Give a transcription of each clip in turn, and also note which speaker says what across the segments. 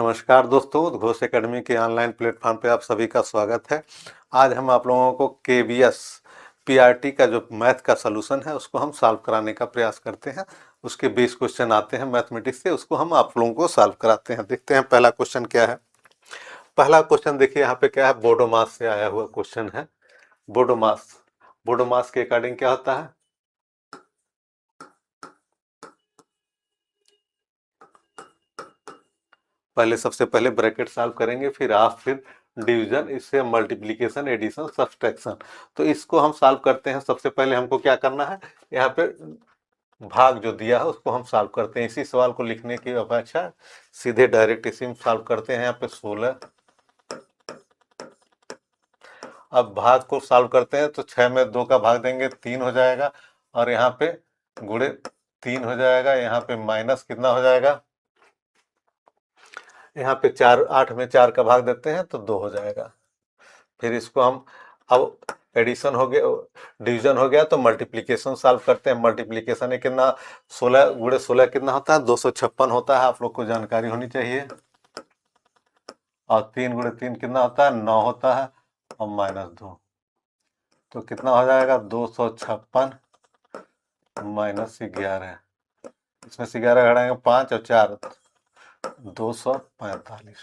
Speaker 1: नमस्कार दोस्तों, उद्घोष एकेडमी के ऑनलाइन प्लेटफॉर्म पे आप सभी का स्वागत है। आज हम आप लोगों को केबीएस पीआरटी का जो मैथ का सलूशन है उसको हम सॉल्व कराने का प्रयास करते हैं। उसके 20 क्वेश्चन आते हैं मैथमेटिक्स से, उसको हम आप लोगों को सॉल्व कराते हैं। देखते हैं पहला क्वेश्चन क्या है। पहला क्वेश्चन देखिए यहाँ पे क्या है, बोडोमास से आया हुआ क्वेश्चन है। बोडोमास के अकॉर्डिंग क्या होता है, पहले सबसे पहले ब्रैकेट सॉल्व करेंगे, फिर हाफ, फिर डिवीजन, इससे मल्टीप्लिकेशन, एडिशन, सब्सट्रैक्शन। तो इसको हम सॉल्व करते हैं। सबसे पहले हमको क्या करना है, यहाँ पे भाग जो दिया है उसको हम सॉल्व करते हैं। इसी सवाल को लिखने की अपेक्षा सीधे डायरेक्ट इसी में सॉल्व करते हैं। यहाँ पे 16, अब भाग को सॉल्व करते हैं तो 6 में 2 का भाग देंगे 3 हो जाएगा, और यहाँ पे गुणे 3 हो जाएगा। यहाँ पे माइनस कितना हो जाएगा, यहाँ पे 4, 8 में 4 का भाग देते हैं तो 2 हो जाएगा। फिर इसको हम, अब एडिशन हो गया, डिवीजन हो गया, तो मल्टीप्लिकेशन सॉल्व करते हैं। मल्टीप्लिकेशन है कितना, 16 गुणे 16 कितना होता है, 256 होता है। आप लोग को जानकारी होनी चाहिए। और 3 गुणे 3 कितना होता है, 9 होता है, और -2, तो कितना हो जाएगा, 256 -11, इसमें से 11 घटाएंगे 5 और 4 245।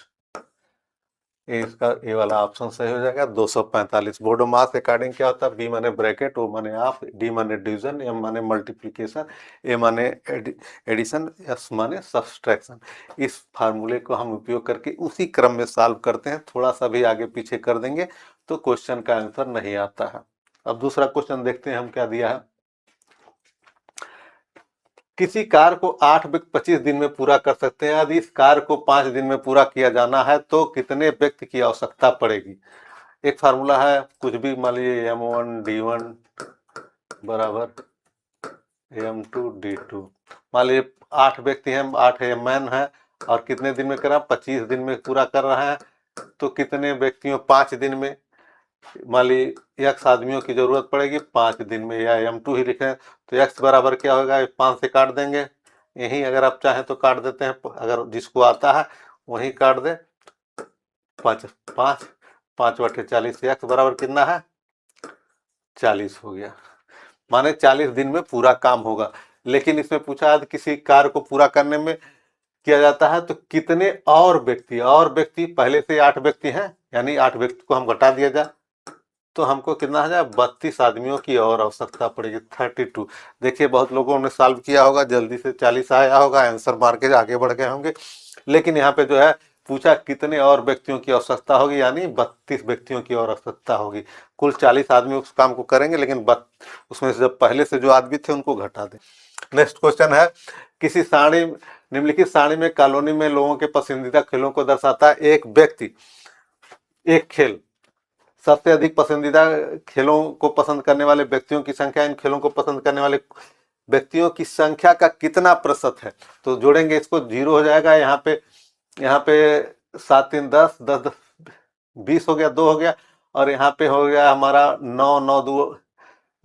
Speaker 1: इसका ये वाला ऑप्शन सही हो जाएगा, 245। बोडोमास के अकॉर्डिंग क्या होता है, बी माने ब्रैकेट, ओ माने हाफ, डी माने डिवीजन, एम माने मल्टीप्लिकेशन, ए माने एडिशन, एस माने सब्सट्रैक्शन। इस फार्मूले को हम उपयोग करके उसी क्रम में सॉल्व करते हैं। थोड़ा सा भी आगे पीछे कर देंगे तो क्वेश्चन का आंसर नहीं आता है। अब दूसरा क्वेश्चन देखते हैं हम क्या दिया है। किसी कार्य को 8 व्यक्ति 25 दिन में पूरा कर सकते हैं। यदि इस कार्य को 5 दिन में पूरा किया जाना है तो कितने व्यक्ति की आवश्यकता पड़ेगी। एक फार्मूला है, कुछ भी मान लीजिए m1 d1 बराबर m2 d2। मान लीजिए 8 व्यक्ति हैं, 8 मैन है, और कितने दिन में करा, 25 दिन में पूरा कर रहा है। तो कितने व्यक्तियों 5 दिन में, मान लीजिए x आदमियों की जरूरत पड़ेगी 5 दिन में, या m2 ही लिखें तो x बराबर क्या होगा, 5 से काट देंगे। यही अगर आप चाहें तो काट देते हैं, अगर जिसको आता है वही काट दे। 5 5 5/40, x बराबर कितना है, 40 हो गया। माने 40 दिन में पूरा काम होगा। लेकिन इसमें पूछा है किसी कार्य को पूरा करने में किया जाता है तो कितने और व्यक्ति पहले से 8 व्यक्ति हैं, यानी 8 व्यक्ति को हम घटा दिया जाए तो हमको कितना आ जाए, 32 आदमियों की और आवश्यकता पड़ेगी, 32। देखिए बहुत लोगों ने सॉल्व किया होगा, जल्दी से 40 आया होगा, आंसर मार के आगे बढ़ गए होंगे। लेकिन यहाँ पे जो है पूछा कितने और व्यक्तियों की आवश्यकता होगी, यानी 32 व्यक्तियों की और आवश्यकता होगी। कुल 40 आदमी उस काम को करेंगे, लेकिन उसमें से जब पहले से जो आदमी थे उनको घटा दें। नेक्स्ट क्वेश्चन है, किसी सारणी, निम्नलिखित सारणी में कॉलोनी में लोगों के पसंदीदा खेलों को दर्शाता है। एक व्यक्ति एक खेल, सबसे अधिक पसंदीदा खेलों को पसंद करने वाले व्यक्तियों की संख्या, इन खेलों को पसंद करने वाले व्यक्तियों की संख्या का कितना प्रतिशत है। तो जोड़ेंगे इसको, 0 हो जाएगा। यहाँ पे 7 3 10 10 10 20 हो गया, 2 हो गया, और यहाँ पे हो गया हमारा 9 9 2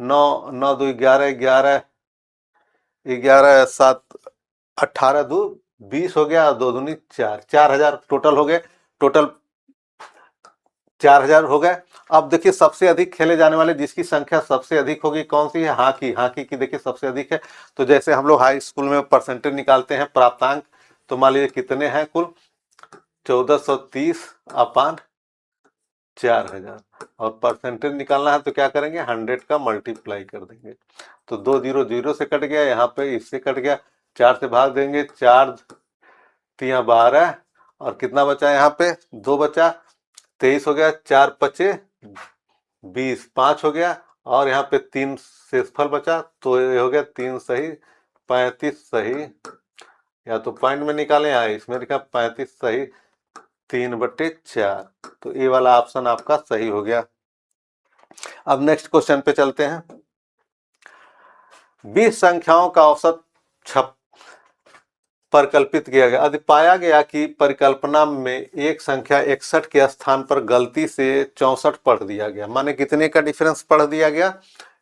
Speaker 1: 9 9 2 11 11 11 7 18 2 20 हो गया, 2 दूनी 4, 4000 टोटल हो गए। टोटल 4000 हो गए। अब देखिए सबसे अधिक खेले जाने वाले जिसकी संख्या सबसे अधिक होगी कौन सी है, हॉकी की देखिए सबसे अधिक है। तो जैसे हम लोग हाई स्कूल में परसेंटेज निकालते हैं, प्राप्तांक, तो मान लीजिए कितने हैं, कुल 1430 अपान 4000, और परसेंटेज निकालना है तो क्या करेंगे, 100 का मल्टीप्लाई कर देंगे। तो 2 0 0 से कट गया, यहाँ पे इससे कट गया, 4 से भाग देंगे, 4 3 12, और कितना बचा यहाँ पे, 2 बचा, 23 हो गया, 4 5 20, 5 हो गया, और यहाँ पे 3 शेषफल बचा, तो ये हो गया 3 सही 35 सही, या तो पॉइंट में निकालें, या इसमें लिखा 35 सही 3/4। तो ये वाला ऑप्शन आपका सही हो गया। अब नेक्स्ट क्वेश्चन पे चलते हैं। 20 संख्याओं का औसत परिकल्पित किया गया। यदि पाया गया कि परिकल्पना में एक संख्या 61 के स्थान पर गलती से 64 पढ़ दिया गया, माने कितने का डिफरेंस पढ़ दिया गया,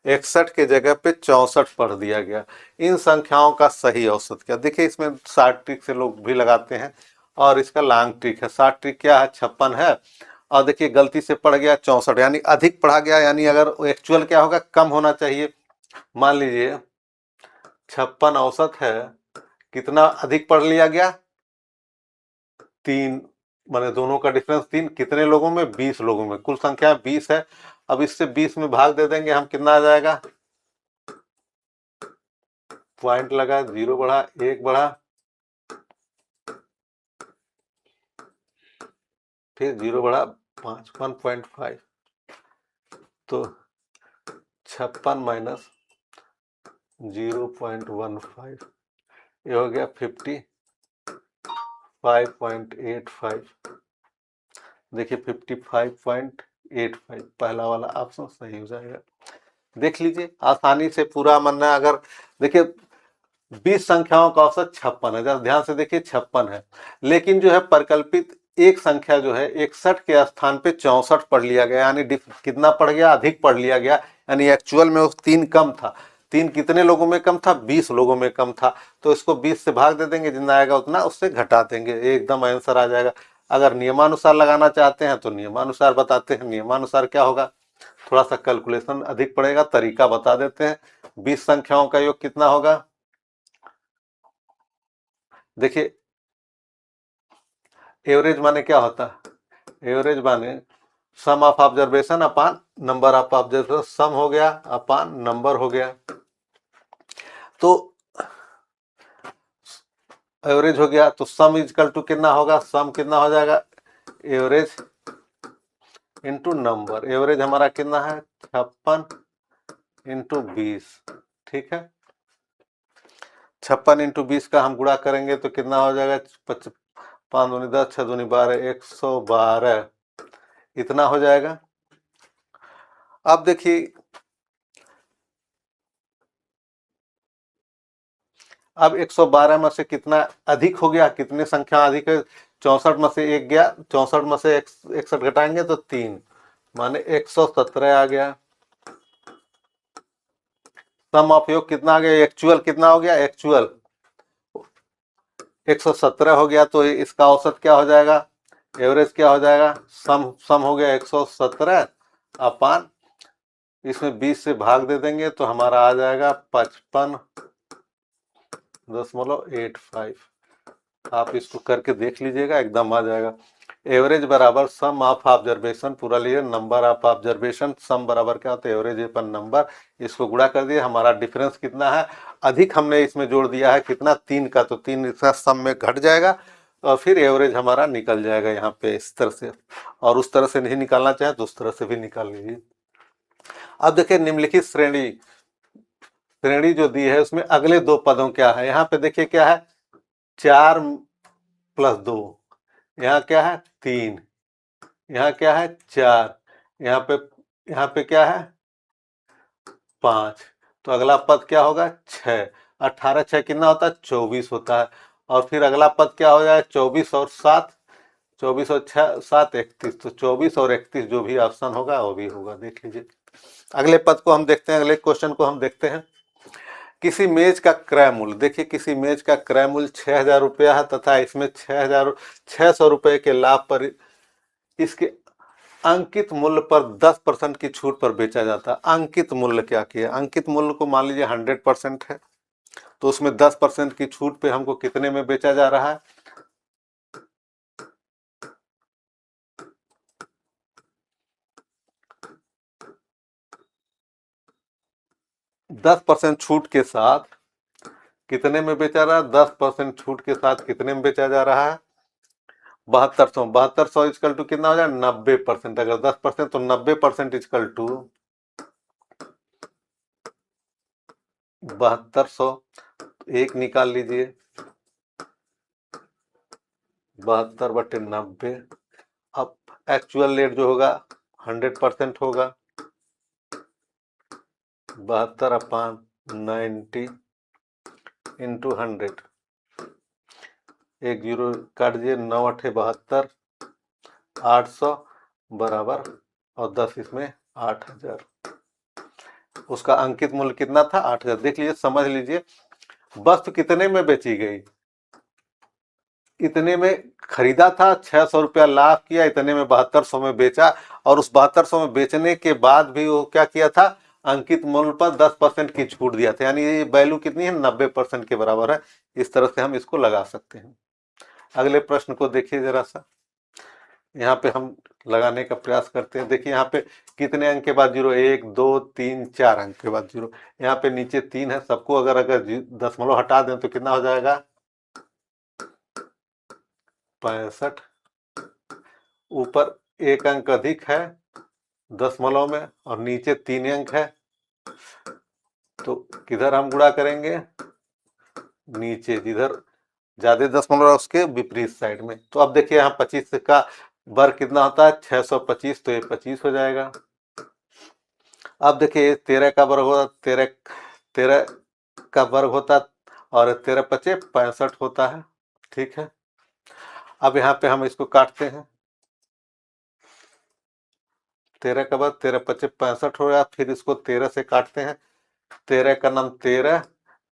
Speaker 1: 61 के जगह पे 64 पढ़ दिया गया। इन संख्याओं का सही औसत क्या। देखिए इसमें 60 ट्रिक से लोग भी लगाते हैं, और इसका लॉन्ग ट्रिक है। शॉर्ट ट्रिक क्या है, 56 है। और देखिए गलती से पड़ गया 64, यानी अधिक पढ़ा गया, यानी अगर एक्चुअल क्या होगा, कम होना चाहिए। मान लीजिए 56 औसत है, कितना अधिक पढ़ लिया गया, 3, माने दोनों का डिफरेंस 3, कितने लोगों में, 20 लोगों में। कुल संख्या 20 है। अब इससे 20 में भाग दे देंगे हम, कितना आ जाएगा, पॉइंट लगा, 0 बढ़ा, 1 बढ़ा, फिर 0 बढ़ा, 5, 1.5, तो 56 माइनस 0.15, ये हो गया 55.85। देखिए 55.85 पहला वाला ऑप्शन सही हो जाएगा। देख लीजिए आसानी से पूरा मानना। अगर देखिए 20 संख्याओं का औसत 56 है, जरा ध्यान से देखिए 56 है, लेकिन जो है परिकल्पित एक संख्या जो है 61 के स्थान पे 64 पढ़ लिया गया, यानी कितना पढ़ गया, अधिक पढ़ लिया गया, यानी एक्चुअल में उस 3 कम था। 3 कितने लोगों में कम था, 20 लोगों में कम था। तो इसको 20 से भाग दे देंगे, जितना आएगा उतना उससे घटा देंगे, एकदम आंसर आ जाएगा। अगर नियमानुसार लगाना चाहते हैं तो नियमानुसार बताते हैं। नियमानुसार क्या होगा, थोड़ा सा कैलकुलेशन अधिक पड़ेगा, तरीका बता देते हैं। 20 संख्याओं का योग कितना होगा, देखिए एवरेज माने क्या होता है, एवरेज माने sum of observation upon number of observation, sum हो गया अपान नंबर हो गया। तो एवरेज हो गया, तो सम इजकल टू कितना होगा, सम कितना हो जाएगा, एवरेज इंटू नंबर। एवरेज हमारा कितना है, 56 इंटू 20, ठीक है। 56 इंटू 20 का हम गुणा करेंगे तो कितना हो जाएगा, 5 दूनी 10, 6 दूनी 12, 112, इतना हो जाएगा। अब देखिए अब 112 में से कितना अधिक हो गया, कितनी संख्या अधिक है, 64 में से 1 गया, 64 में से 61 घटाएंगे तो 3, माने 117 आ गया। सम ऑफ योग कितना आ गया, एक्चुअल कितना हो गया, एक्चुअल 117 हो गया, तो इसका औसत क्या हो जाएगा, एवरेज क्या हो जाएगा, सम हो गया 117 अपान, इसमें 20 से भाग दे देंगे तो हमारा आ जाएगा 55.85। आप इसको करके देख लीजिएगा, एकदम आ जाएगा। एवरेज बराबर सम ऑफ ऑब्जर्वेशन, पूरा लिए नंबर ऑफ ऑब्जर्वेशन, सम बराबर क्या होता है, एवरेज अपन नंबर, इसको गुणा कर दिए, हमारा डिफरेंस कितना है, अधिक हमने इसमें जोड़ दिया है कितना, 3 का, तो 3 इसका सम में घट जाएगा और फिर एवरेज हमारा निकल जाएगा यहाँ पे इस तरह से। और उस तरह से नहीं निकालना चाहे तो उस तरह से भी निकाल लीजिए। अब देखिए निम्नलिखित श्रेणी श्रेणी जो दी है उसमें अगले 2 पदों क्या है, यहाँ पे देखिए क्या है, 4 प्लस 2, यहाँ क्या है 3, यहाँ क्या है 4, यहाँ पे क्या है 5, तो अगला पद क्या होगा 6, 18 6 कितना होता है 24 होता है। और फिर अगला पद क्या हो जाए, 24 और 7, 24 और 6 7 31, तो 24 और 31 जो भी ऑप्शन होगा वो भी होगा। देख लीजिए अगले पद को हम देखते हैं, अगले क्वेश्चन को हम देखते हैं। किसी मेज का क्रय मूल्य, देखिए किसी मेज का क्रय मूल्य 6,000 रुपया है तथा इसमें 6,600 रुपए के लाभ पर इसके अंकित मूल्य पर 10% की छूट पर बेचा जाता है। अंकित मूल्य क्या किया, अंकित मूल्य को मान लीजिए 100% है, तो उसमें 10% की छूट पे हमको कितने में बेचा जा रहा है, 10% छूट के साथ कितने में बेचा रहा है, 10% छूट के साथ कितने में बेचा जा रहा है, 7200 इजकल टू कितना हो जाए 90%। अगर 10% तो 90% इजकल टू 7200, एक निकाल लीजिए, 72/90। अब एक्चुअल रेट जो होगा 100% होगा, 72/90 इंटू 100, एक जीरो काट दिए, 9 8 72, 800 बराबर, और 10 इसमें 8,000। उसका अंकित मूल्य कितना था 8,000। देख लीजिए समझ लीजिए वस्तु कितने में बेची गई, इतने में खरीदा था, 600 रुपया लाभ किया, इतने में 7200 में बेचा, और उस 7200 में बेचने के बाद भी वो क्या किया था, अंकित मूल्य पर 10% की छूट दिया था, यानी ये वैल्यू कितनी है, 90% के बराबर है। इस तरह से हम इसको लगा सकते हैं। अगले प्रश्न को देखिए जरा सा, यहाँ पे हम लगाने का प्रयास करते हैं। देखिए यहाँ पे कितने अंक के बाद जीरो, 1 2 3 4 अंक के बाद जीरो, यहाँ पे नीचे 3 है, सबको अगर अगर दशमलव हटा दें तो कितना हो जाएगा, 65। ऊपर एक अंक अधिक है दशमलव में और नीचे 3 अंक है, तो किधर हम गुणा करेंगे, नीचे जिधर ज्यादा दशमलव है उसके विपरीत साइड में। तो अब देखिए यहाँ 25 का वर्ग कितना होता है, 625, तो ये 25 हो जाएगा। अब देखिए 13 का वर्ग होता, 13 का वर्ग होता और 13 पचे 65 होता है, ठीक है। अब यहाँ पे हम इसको काटते हैं, 13 का वर्ग 13 पचे 65 हो गया, फिर इसको 13 से काटते हैं, 13 का नाम 13,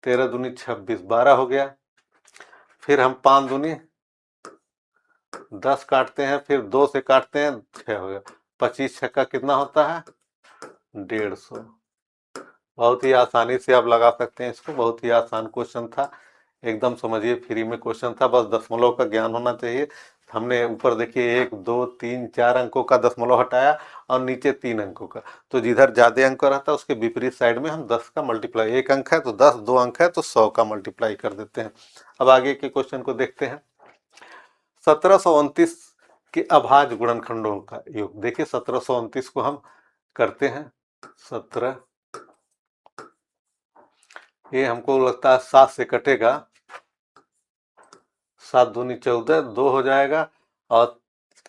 Speaker 1: 13 दूनी 26, 12 हो गया। फिर हम 5 दूनी 10 काटते हैं, फिर 2 से काटते हैं, 6 हो गया। 25 छक्का कितना होता है, 150। बहुत ही आसानी से आप लगा सकते हैं इसको, बहुत ही आसान क्वेश्चन था, एकदम समझिए फ्री में क्वेश्चन था, बस दशमलव का ज्ञान होना चाहिए। हमने ऊपर देखिए 1 2 3 4 अंकों का दशमलव हटाया और नीचे 3 अंकों का, तो जिधर ज्यादा अंक रहता है उसके विपरीत साइड में हम 10 का मल्टीप्लाई, 1 अंक है तो 10, 2 अंक है तो 100 का मल्टीप्लाई कर देते हैं। अब आगे के क्वेश्चन को देखते हैं। 1729 के अभाज्य गुणनखंडों का योग। देखिए 1729 को हम करते हैं, 17, ये हमको लगता है 7 से कटेगा, 7 दूनी 14, 2 हो जाएगा, और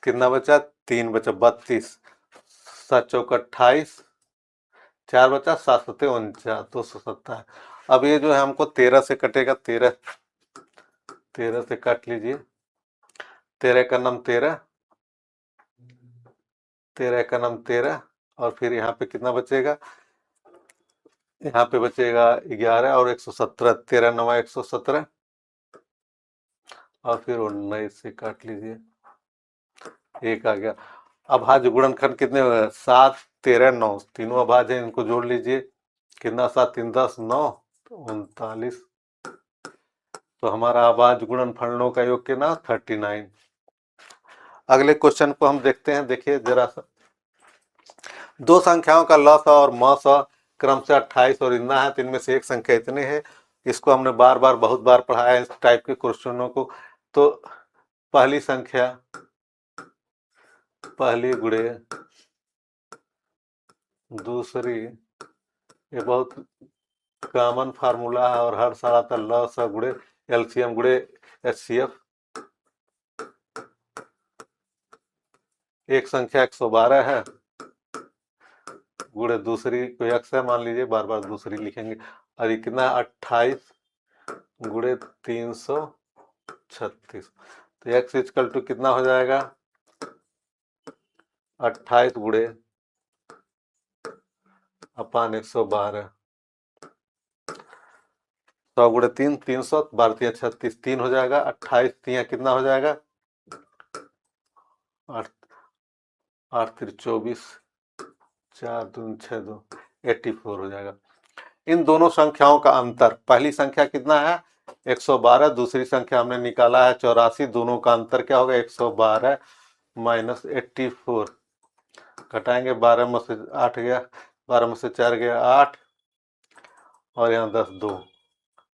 Speaker 1: कितना बचा, 3 बचा, 32, 7 चौक 28, 4 बचा, 7 सत्ते 49, 270। अब ये जो है हमको 13 से कटेगा, 13 से काट लीजिए, 13 का नाम 13, 13 का नाम 13, और फिर यहाँ पे कितना बचेगा, यहाँ पे बचेगा 11 और 117, 13 9 117, और फिर 19 से काट लीजिए, एक आ गया। अभाज्य गुणनखंड कितने हुए, 7 13 9, तीनों अभाज्य हैं, इनको जोड़ लीजिए, कितना, 7 3 10 9, 39, तो हमारा अभाज्य गुणनफलों का योग कितना, 39। अगले क्वेश्चन को हम देखते हैं, देखिए जरा सा, दो संख्याओं का लस और मस क्रम से 28 और इतना है, तो इनमें से एक संख्या इतने है। इसको हमने बार बार बहुत बार पढ़ाया है इस टाइप के क्वेश्चनों को। तो पहली संख्या, पहली गुणे दूसरी, ये बहुत कॉमन फार्मूला है और हर साल आता, लस गुणे एलसीएम गुणे एचसीएफ। एक संख्या 112 है, गुणे दूसरी कोई एक्स है मान लीजिए, बार बार दूसरी लिखेंगे, और कितना 28 गुणे 336, तो एक्स इक्वल टू कितना हो जाएगा, 28 गुणे अपान 112, 100 गुणे 3 300, 12 36, 3 हो जाएगा, 28 3 कितना हो जाएगा, 8 8 3 24, 4 2 6 2, 84 हो जाएगा। इन दोनों संख्याओं का अंतर, पहली संख्या कितना है 112, दूसरी संख्या हमने निकाला है 84, दोनों का अंतर क्या होगा, 112 माइनस 84, घटाएंगे 12 में से 8 गया, 12 में से 4 गया 8, और यहाँ 10 2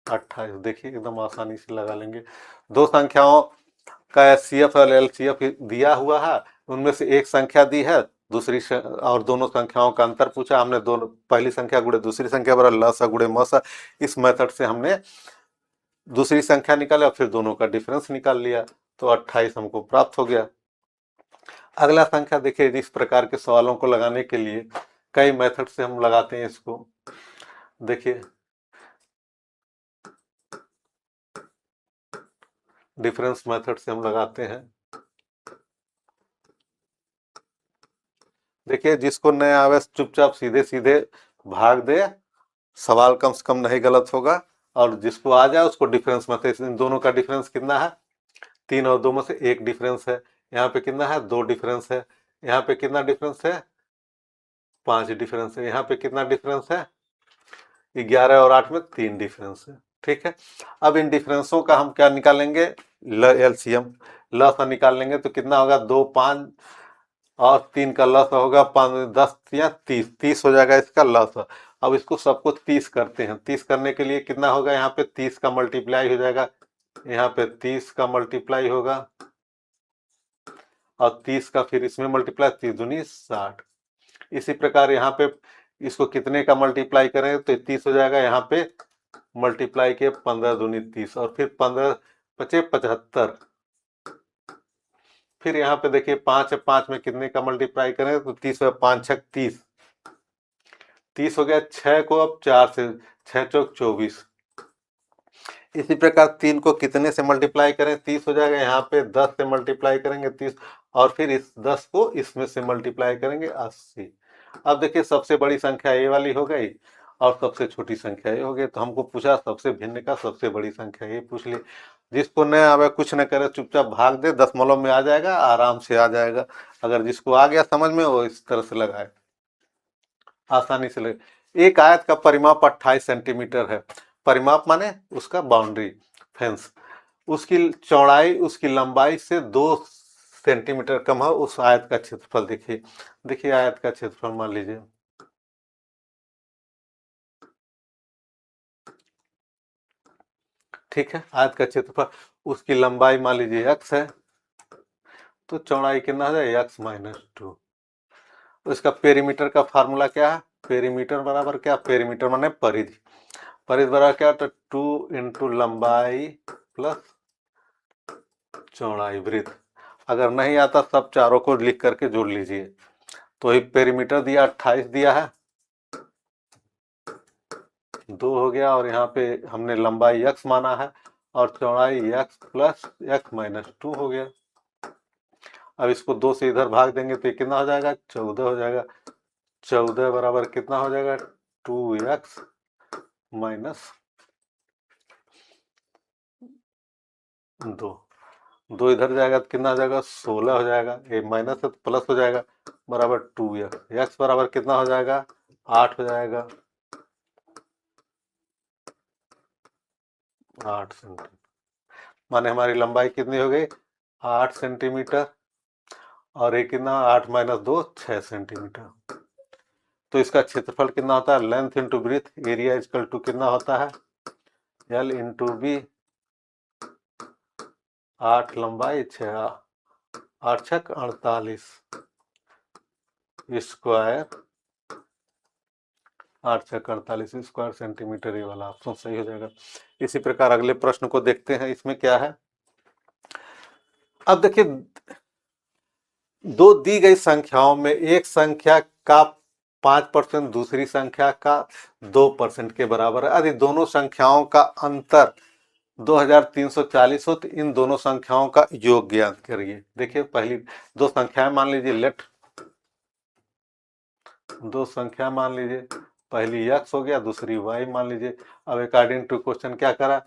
Speaker 1: 28। देखिए एकदम आसानी से लगा लेंगे। दो संख्याओं का एचसीएफ और एलसीएफ दिया हुआ है, उनमें से एक संख्या दी है, दूसरी और दोनों संख्याओं का अंतर पूछा हमने, दोनों पहली संख्या गुणे दूसरी संख्या बराबर लसा गुणे मसा, इस मेथड से हमने दूसरी संख्या निकाले और फिर दोनों का डिफरेंस निकाल लिया, तो 28 हमको प्राप्त हो गया। अगला संख्या देखिए, इस प्रकार के सवालों को लगाने के लिए कई मेथड से हम लगाते हैं इसको। देखिए डिफरेंस मेथड से हम लगाते हैं। देखिए जिसको नहीं आवे चुपचाप सीधे सीधे भाग दे, सवाल कम से कम नहीं गलत होगा, और जिसको आ जाए उसको डिफरेंस मेथड, इन दोनों का डिफरेंस कितना है 3 और 2 में से 1 डिफरेंस है। यहाँ पे कितना है? 2 डिफरेंस है। यहाँ पे कितना डिफरेंस है? 5 डिफरेंस है। यहाँ पे कितना डिफरेंस है? 11 और 8 में 3 डिफरेंस है। ठीक है, अब इन डिफरेंसों का हम क्या निकालेंगे? एलसीएम। लसा निकाल लेंगे तो कितना होगा? 2 5 और 3 का लसा होगा 5 10 या 30, 30 हो जाएगा इसका लसा। अब इसको सबको 30 करते हैं। 30 करने के लिए कितना होगा? यहाँ पे 30 का मल्टीप्लाई हो जाएगा, यहाँ पे 30 का मल्टीप्लाई होगा और 30 का फिर इसमें मल्टीप्लाई, 30 दूनी 60। इसी प्रकार यहाँ पे इसको कितने का मल्टीप्लाई करें तो 30 हो जाएगा, यहाँ पे मल्टीप्लाई के 15 दूनी 30 और फिर 15 पचे 75। फिर यहाँ पे देखिए 5 है, 5 में कितने का मल्टीप्लाई करें तो 30 है, 5 छक 30, 30 हो गया। 6 को अब 4 से, 6 चौक 24। इसी प्रकार 3 को कितने से मल्टीप्लाई करें? 30 हो जाएगा, यहाँ पे 10 से मल्टीप्लाई करेंगे 30 और फिर इस 10 को इसमें से मल्टीप्लाई करेंगे 80। अब देखिए सबसे बड़ी संख्या ये वाली हो गई और सबसे छोटी संख्या ये हो गई। तो हमको पूछा सबसे भिन्न का सबसे बड़ी संख्या, ये पूछ ली। जिसको न आवे कुछ न करे, चुपचाप भाग दे, दशमलव में आ जाएगा, आराम से आ जाएगा। अगर जिसको आ गया समझ में वो इस तरह से लगाए, आसानी से लगे। एक आयत का परिमाप 28 सेंटीमीटर है। परिमाप माने उसका बाउंड्री, फेंस। उसकी चौड़ाई उसकी लंबाई से 2 सेंटीमीटर कम है। उस आयत का क्षेत्रफल देखिए। देखिए आयत का क्षेत्रफल मान लीजिए, ठीक है, आयत का क्षेत्रफल, उसकी लंबाई मान लीजिए x है, तो चौड़ाई कितना हो जाए? x minus 2। इसका पेरीमीटर का फार्मूला क्या है? पेरीमीटर बराबर क्या? पेरीमीटर माने परिधि। परिधि बराबर क्या? तो 2 इंटू लंबाई प्लस चौड़ाई, वृत्त। अगर नहीं आता सब चारों को लिख करके जोड़ लीजिए। तो ये पेरीमीटर दिया 28 दिया है, 2 हो गया, और यहाँ पे हमने लंबाई x माना है और चौड़ाई x प्लस x माइनस 2 हो गया। अब इसको 2 से इधर भाग देंगे तो ये कितना हो जाएगा? 14 हो जाएगा। 14 बराबर कितना हो जाएगा? 2x minus 2। 2 इधर जाएगा तो कितना हो जाएगा? 16 हो जाएगा। ये माइनस है तो प्लस हो जाएगा, बराबर 2x। x बराबर कितना हो जाएगा? 8 हो जाएगा, 8 सेंटीमीटर। माने हमारी लंबाई कितनी हो गई? 8 सेंटीमीटर। और ये कितना? 8 माइनस 2 6 सेंटीमीटर। तो इसका क्षेत्रफल कितना होता है? Length into breadth, area equal to कितना होता है? L into B. 8 लंबाई 6, 8 छक 48 स्क्वायर, 8 छक 48 स्क्वायर सेंटीमीटर। ये वाला ऑप्शन सही हो जाएगा। इसी प्रकार अगले प्रश्न को देखते हैं। इसमें क्या है? अब देखिए, दो दी गई संख्याओं में एक संख्या का 5% दूसरी संख्या का 2% के बराबर है। यदि दोनों संख्याओं का अंतर 2340 हो तो इन दोनों संख्याओं का योग ज्ञात करिए। देखिए पहली दो संख्याएं मान लीजिए, लेट दो संख्या मान लीजिए, पहली x हो गया, दूसरी y मान लीजिए। अब अकॉर्डिंग टू क्वेश्चन क्या करा?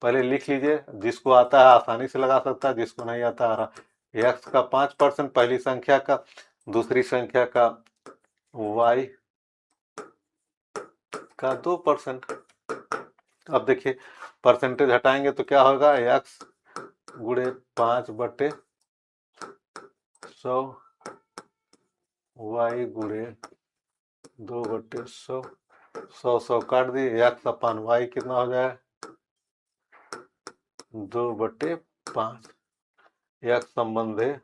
Speaker 1: पहले लिख लीजिए, जिसको आता है आसानी से लगा सकता है, जिसको नहीं आता आ रहा। x का 5% पहली संख्या का, दूसरी संख्या का y का 2%। अब देखिए परसेंटेज हटाएंगे तो क्या होगा? x गुणे 5/100, y गुणे 2/100, 100 काट दिए, x अपन y कितना हो जाए? 2/5। x संबंध है,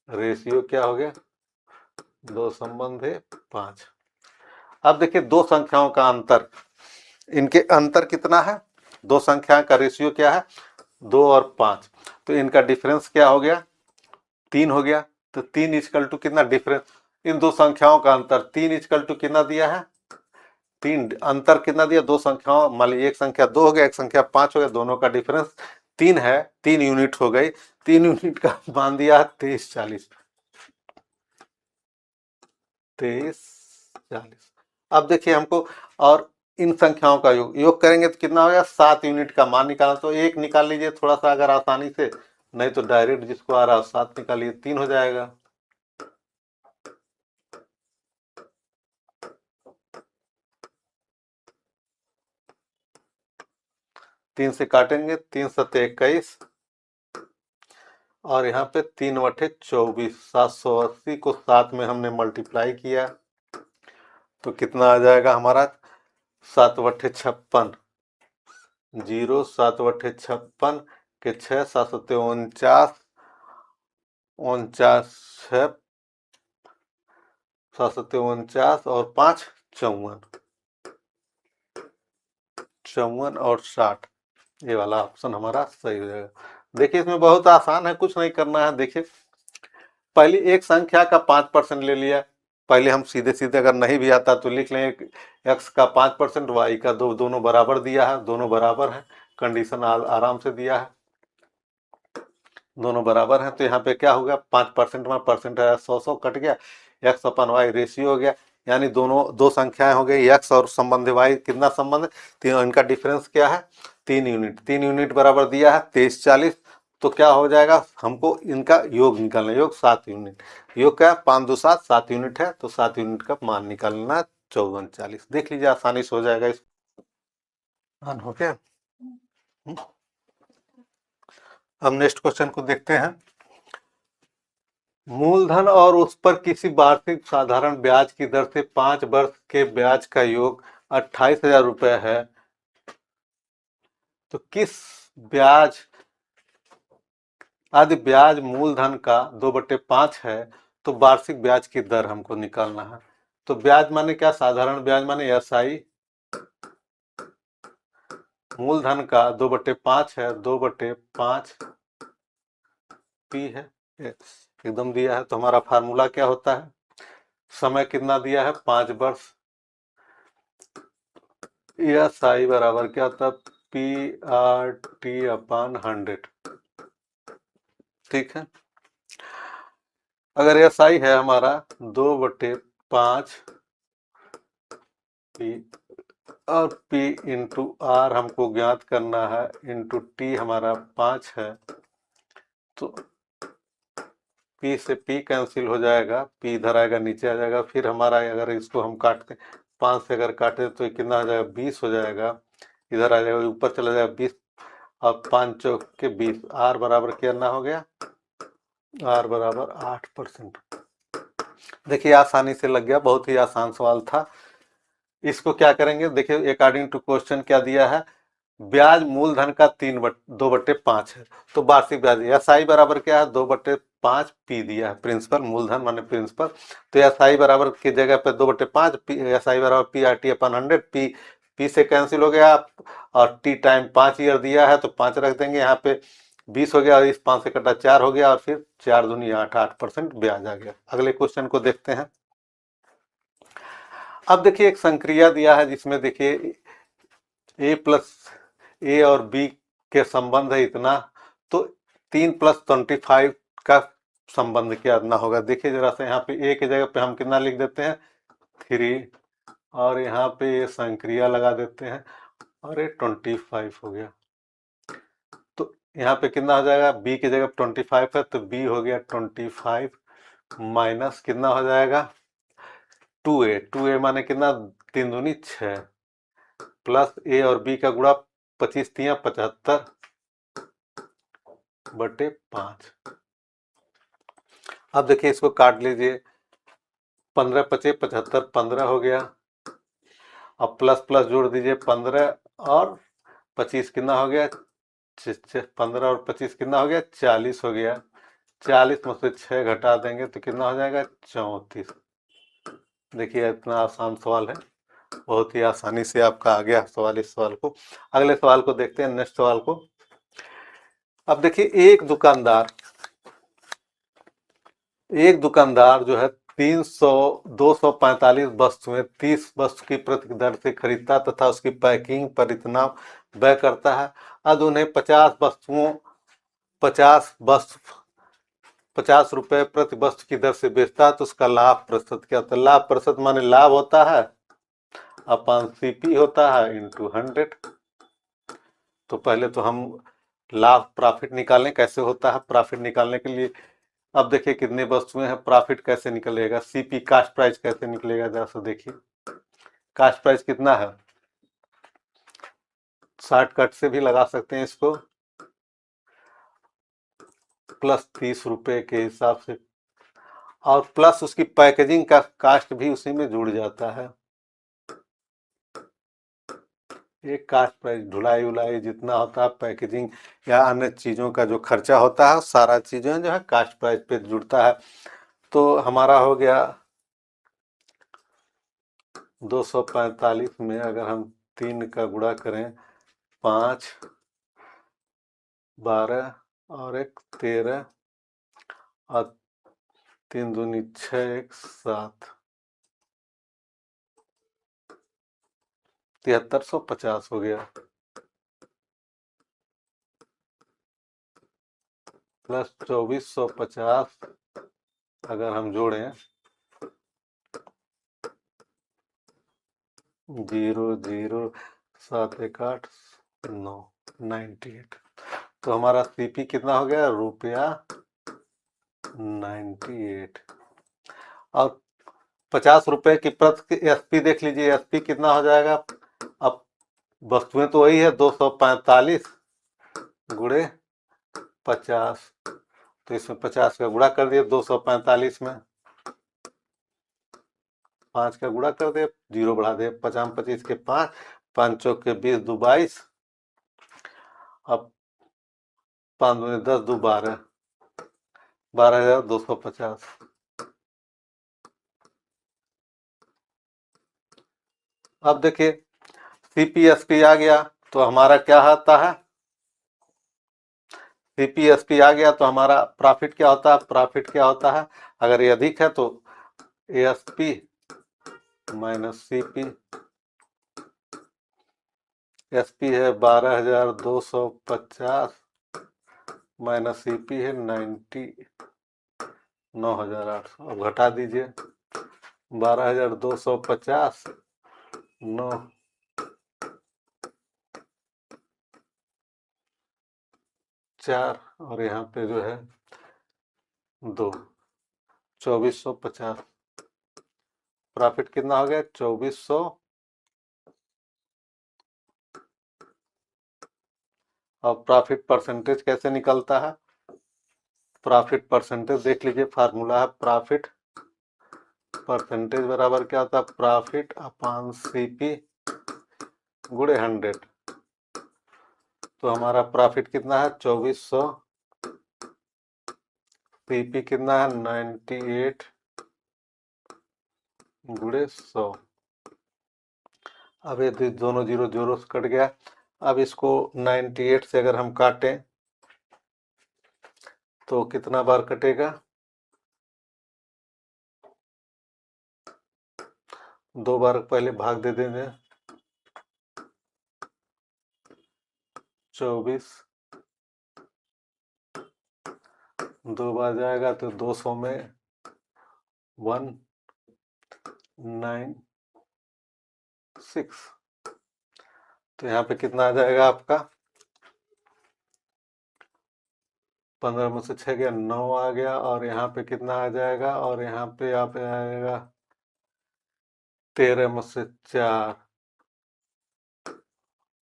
Speaker 1: रेशियो क्या हो गया? 2 संबंध है 5। अब देखिए दो संख्याओं का अंतर, इनके अंतर कितना है? दो संख्या का रेशियो क्या है? 2 और 5। तो इनका डिफरेंस क्या हो गया? 3 हो गया। तो 3 इक्वल टू कितना डिफरेंस? इन दो संख्याओं का अंतर 3 इक्वल टू कितना दिया है? 3। अंतर कितना दिया? दो संख्याओं, मान लीजिए एक संख्या 2 हो गया, एक संख्या 5 हो गया, दोनों का डिफरेंस 3 है। 3 यूनिट हो गई। 3 यूनिट का मान दिया 2340, 2340। अब देखिए हमको, और इन संख्याओं का योग योग करेंगे तो कितना होगा, 7 यूनिट का मान निकालना। तो एक निकाल लीजिए थोड़ा सा अगर आसानी से, नहीं तो डायरेक्ट जिसको आ रहा है 7 निकालिए, 3 हो जाएगा। 3 से काटेंगे, 3 सत्ते 21 और यहाँ पे 3/24, 780 को 7 में हमने मल्टीप्लाई किया तो कितना आ जाएगा हमारा, 7/56, 0 7/56 के 6, 7 49, 7 और 5 54, 54 और 60, ये वाला ऑप्शन हमारा सही हो जाएगा। देखिए इसमें बहुत आसान है, कुछ नहीं करना है। देखिए पहली एक संख्या का 5% ले लिया, पहले हम सीधे सीधे अगर नहीं भी आता तो लिख लें, एक्स का 5%, वाई का 2, दोनों बराबर दिया है, दोनों बराबर है, कंडीशन आराम से दिया है, दोनों बराबर हैं। तो यहाँ पे क्या होगा, 5% में परसेंट है, 100 कट गया, एक्स अपन वाई रेशियो हो गया, यानी दोनों दो संख्याएं हो गई, एक्स और संबंध वाई, कितना संबंध है, तीन, इनका डिफरेंस क्या है, 3 यूनिट, 3 यूनिट बराबर दिया है 23 40। तो क्या हो जाएगा, हमको इनका योग निकालना, योग 7 यूनिट, योग क्या है 5 2 7, 7 यूनिट है, तो 7 यूनिट का मान निकालना 54 40। देख लीजिए आसानी से हो जाएगा। इस हो गया। अब नेक्स्ट क्वेश्चन को देखते हैं। मूलधन और उस पर किसी वार्षिक साधारण ब्याज की दर से 5 वर्ष के ब्याज का योग 28,000 रुपये है, तो किस ब्याज आदि ब्याज मूलधन का 2/5 है, तो वार्षिक ब्याज की दर हमको निकालना है। तो ब्याज माने क्या, साधारण ब्याज माने एसआई, मूलधन का 2/5 है, 2/5 पी है, एकदम दिया है। तो हमारा फार्मूला क्या होता है, समय कितना दिया है 5 वर्ष, एस आई बराबर क्या होता है, PRT/100, ठीक है। अगर एस आई है हमारा 2/5 पी और P इंटू आर हमको ज्ञात करना है, इंटू टी हमारा 5 है, तो P से P कैंसिल हो जाएगा, P इधर आएगा नीचे आ जाएगा, फिर हमारा अगर इसको हम काटते 5 से अगर काटे तो कितना हो जाएगा 20 हो जाएगा, इधर आ जाएगा ऊपर चला जाएगा 20 और 5 चौक के 20, आर बराबर कितना हो गया, आर बराबर 8%। देखिए आसानी से लग गया, बहुत ही आसान सवाल था। इसको क्या करेंगे, देखिए अकॉर्डिंग टू क्वेश्चन क्या दिया है, ब्याज मूलधन का 2/5 है, तो वार्षिक ब्याज एस आई बराबर क्या है 2/5 पी दिया है, प्रिंसिपल मूलधन माने प्रिंसिपल, तो एस आई बराबर की जगह पे 2/5, एस आई बराबर PRT/100, पी से कैंसिल हो गया और टी टाइम 5 ईयर दिया है तो 5 रख देंगे, यहाँ पे 20 हो गया और इस 5 से कटा 4 हो गया और फिर 4 दूनी 8, 8% ब्याज आ गया। अगले क्वेश्चन को देखते हैं। अब देखिए एक संक्रिया दिया है जिसमें देखिए ए और बी के संबंध है इतना, तो 3 + 25 का संबंध कितना होगा। देखिए जरा से यहाँ पे ए की जगह पे हम कितना लिख देते हैं 3 और यहाँ पे ये संक्रिया लगा देते हैं और ये 25 हो गया, तो यहाँ पे कितना हो जाएगा, बी की जगह 25 है तो बी हो गया 25 माइनस कितना हो जाएगा 2a, 2a माने कितना 3 दूनी 6 प्लस ए और बी का गुणा 25 × 75/5। अब देखिए इसको काट लीजिए, 15 × 5 = 75, 15 हो गया, अब प्लस प्लस जोड़ दीजिए 15 और 25 कितना हो गया, 15 और 25 कितना हो गया 40 हो गया, 40 में से 6 घटा देंगे तो कितना हो जाएगा 34। देखिए इतना आसान सवाल है, बहुत ही आसानी से आपका आ गया सवाल इस सवाल को। अगले सवाल को देखते हैं, नेक्स्ट सवाल को। अब देखिए एक दुकानदार जो है 245 वस्तुएं 30 वस्तु की प्रति दर से खरीदता तथा उसकी पैकिंग पर इतना व्यय करता है। अब उन्हें 50 रुपए प्रति वस्तु की दर से बेचता है तो उसका लाभ प्रतिशत क्या होता है। लाभ प्रतिशत माने लाभ होता है अपॉन सीपी होता है इंटू 100। तो पहले तो हम लाभ प्रॉफिट निकालें, कैसे होता है प्रॉफिट निकालने के लिए। अब देखिए कितने वस्तुएं हैं, प्रॉफिट कैसे निकलेगा, सीपी कास्ट प्राइस कैसे निकलेगा, जरा सा देखिए। कास्ट प्राइस कितना है, शॉर्टकट से भी लगा सकते हैं इसको, प्लस 30 रुपए के हिसाब से, और प्लस उसकी पैकेजिंग का कास्ट भी उसी में जुड़ जाता है। ये कास्ट प्राइस ढुलाई उलाई जितना होता है, पैकेजिंग या अन्य चीज़ों का जो खर्चा होता है, सारा चीज़ें जो है कास्ट प्राइस पे जुड़ता है। तो हमारा हो गया 245 में अगर हम 3 का गुणा करें, 5, 12 और 1 13 और 3 दूनी 6, 1 7, 7350 हो गया, प्लस 2450 अगर हम जोड़ें 00718 तो हमारा सीपी कितना हो गया, रुपया 98। और 50 रुपए की प्रति एसपी देख लीजिए, एसपी कितना हो जाएगा। अब वस्तुएं तो वही है 245 गुणे 50, तो इसमें 50 का गुणा कर दिए 245 में, 5 का गुणा कर दे, 0 बढ़ा दे, 50 25 के 5, 5 चौक के 20 2 22, अब 5 दूनी 10 2 12, 12,250। अब देखिए सीपीएसपी आ गया तो हमारा क्या आता है, सीपीएसपी आ गया तो हमारा प्रॉफिट क्या होता है, प्रॉफिट क्या होता है, अगर ये अधिक है तो एएसपी माइनस सीपी, एसपी है 12,250 माइनस सीपी है 9,800। अब घटा दीजिए 12,250 9 4 और यहाँ पे जो है 2, 2450। प्रॉफिट कितना हो गया 2400। अब प्रॉफिट परसेंटेज कैसे निकलता है, प्रॉफिट परसेंटेज देख लीजिए, फार्मूला है प्रॉफिट परसेंटेज बराबर क्या होता है, प्रॉफिट अपॉन सीपी गुणे 100। तो हमारा प्रॉफिट कितना है 2400, सीपी कितना है 98 गुणे 100। अब ये दोनों जीरो जीरो से कट गया। अब इसको 98 से अगर हम काटें तो कितना बार कटेगा, 2 बार पहले भाग दे देंगे, 24 2 बार जाएगा तो 200 में 196। तो यहाँ पे कितना आ जाएगा आपका, 15 में से 6 गया 9 आ गया, और यहाँ पे कितना आ जाएगा, और यहाँ पे आप आएगा 13 में से 4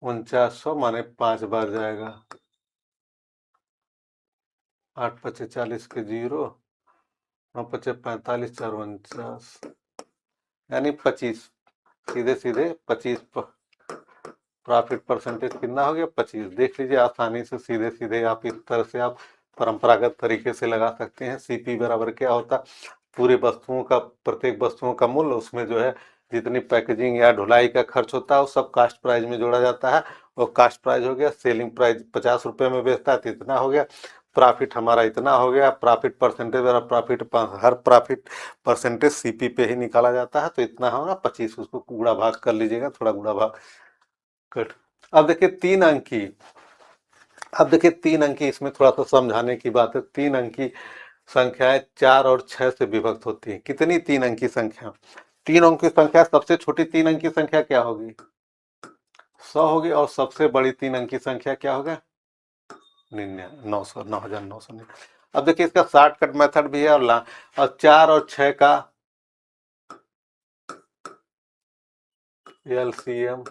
Speaker 1: 4900 माने 5 बार जाएगा, 8 पचे 40 के 0, 9 पचे 45 4 49, यानी 25, सीधे सीधे 25 प्रॉफिट परसेंटेज कितना हो गया 25। देख लीजिए आसानी से, सीधे सीधे आप इस तरह से आप परंपरागत तरीके से लगा सकते हैं। सीपी बराबर क्या होता, पूरे वस्तुओं का, प्रत्येक वस्तुओं का मूल्य, उसमें जो है जितनी पैकेजिंग या ढुलाई का खर्च होता है वो सब कास्ट प्राइस में जोड़ा जाता है, और कास्ट प्राइस हो गया, सेलिंग प्राइस 50 रुपए में बेचता है तो इतना हो गया, प्रॉफिट हमारा इतना हो गया, प्रॉफिट परसेंटेज वाला प्रॉफिट, हर प्रॉफिट परसेंटेज सीपी पे ही निकाला जाता है, तो इतना होगा 25, उसको गुणा भाग कर लीजिएगा, थोड़ा गुणा भाग कट। अब देखिए 3 अंकी, अब देखिए 3 अंकी, इसमें थोड़ा सा समझाने की बात है। 3 अंकी संख्याएं 4 और 6 से विभक्त होती है। कितनी 3 अंकी संख्या, तीन अंक की संख्या, सबसे छोटी तीन अंक की संख्या क्या होगी? 100 होगी। और सबसे बड़ी तीन अंक की संख्या क्या होगा? 900, 9999। अब देखिए इसका शॉर्टकट मेथड भी है और 4 और 6 का एलसीएम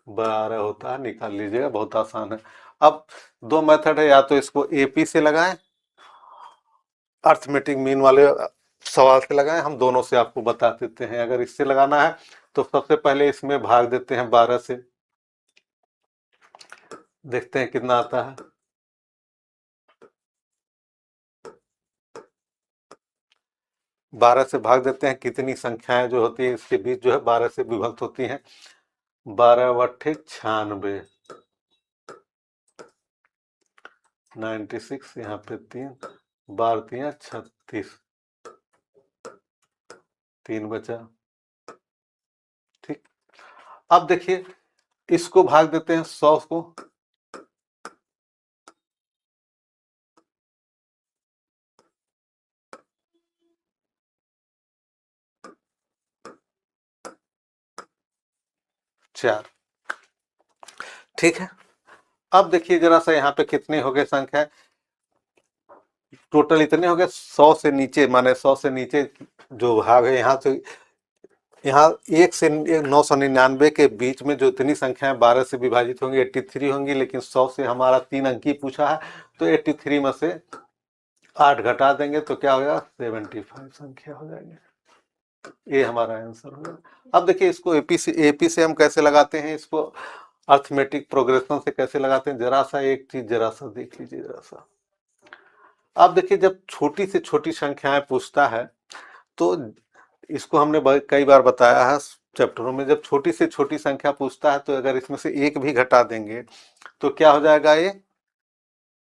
Speaker 1: 12 होता है, निकाल लीजिएगा, बहुत आसान है। अब दो मेथड है, या तो इसको एपी से लगाएं, अर्थमेटिक मीन वाले सवाल से लगाएं, हम दोनों से आपको बता देते हैं। अगर इससे लगाना है तो सबसे पहले इसमें भाग देते हैं 12 से, देखते हैं कितना आता है। 12 से भाग देते हैं, कितनी संख्याएं जो होती है इसके बीच जो है 12 से विभक्त होती हैं। 12 बट्ठे 96, 96, यहाँ पे 3, 12 3 36, 3 बचा। ठीक, अब देखिए इसको भाग देते हैं 100 को, चार। ठीक है, अब देखिए जरा सा यहाँ पे कितने हो गए संख्या, टोटल इतने हो गए। 100 से नीचे, माने 100 से नीचे जो भाग है यहाँ से, यहाँ 1 से 999 के बीच में जो इतनी संख्याएं 12 से विभाजित होंगी 83 होंगी, लेकिन 100 से हमारा 3 अंक ही पूछा है, तो 83 में से 8 घटा देंगे तो क्या होगा? 75 संख्या हो जाएगी। ये हमारा आंसर होगा। अब देखिए इसको एपी से हम कैसे लगाते हैं, इसको अर्थमेटिक प्रोग्रेशन से कैसे लगाते हैं, जरा सा एक चीज जरा सा देख लीजिए जरा सा। अब देखिए जब छोटी से छोटी संख्याएं पूछता है तो इसको हमने कई बार बताया है चैप्टरों में, जब छोटी से छोटी संख्या पूछता है तो अगर इसमें से एक भी घटा देंगे तो क्या हो जाएगा? ये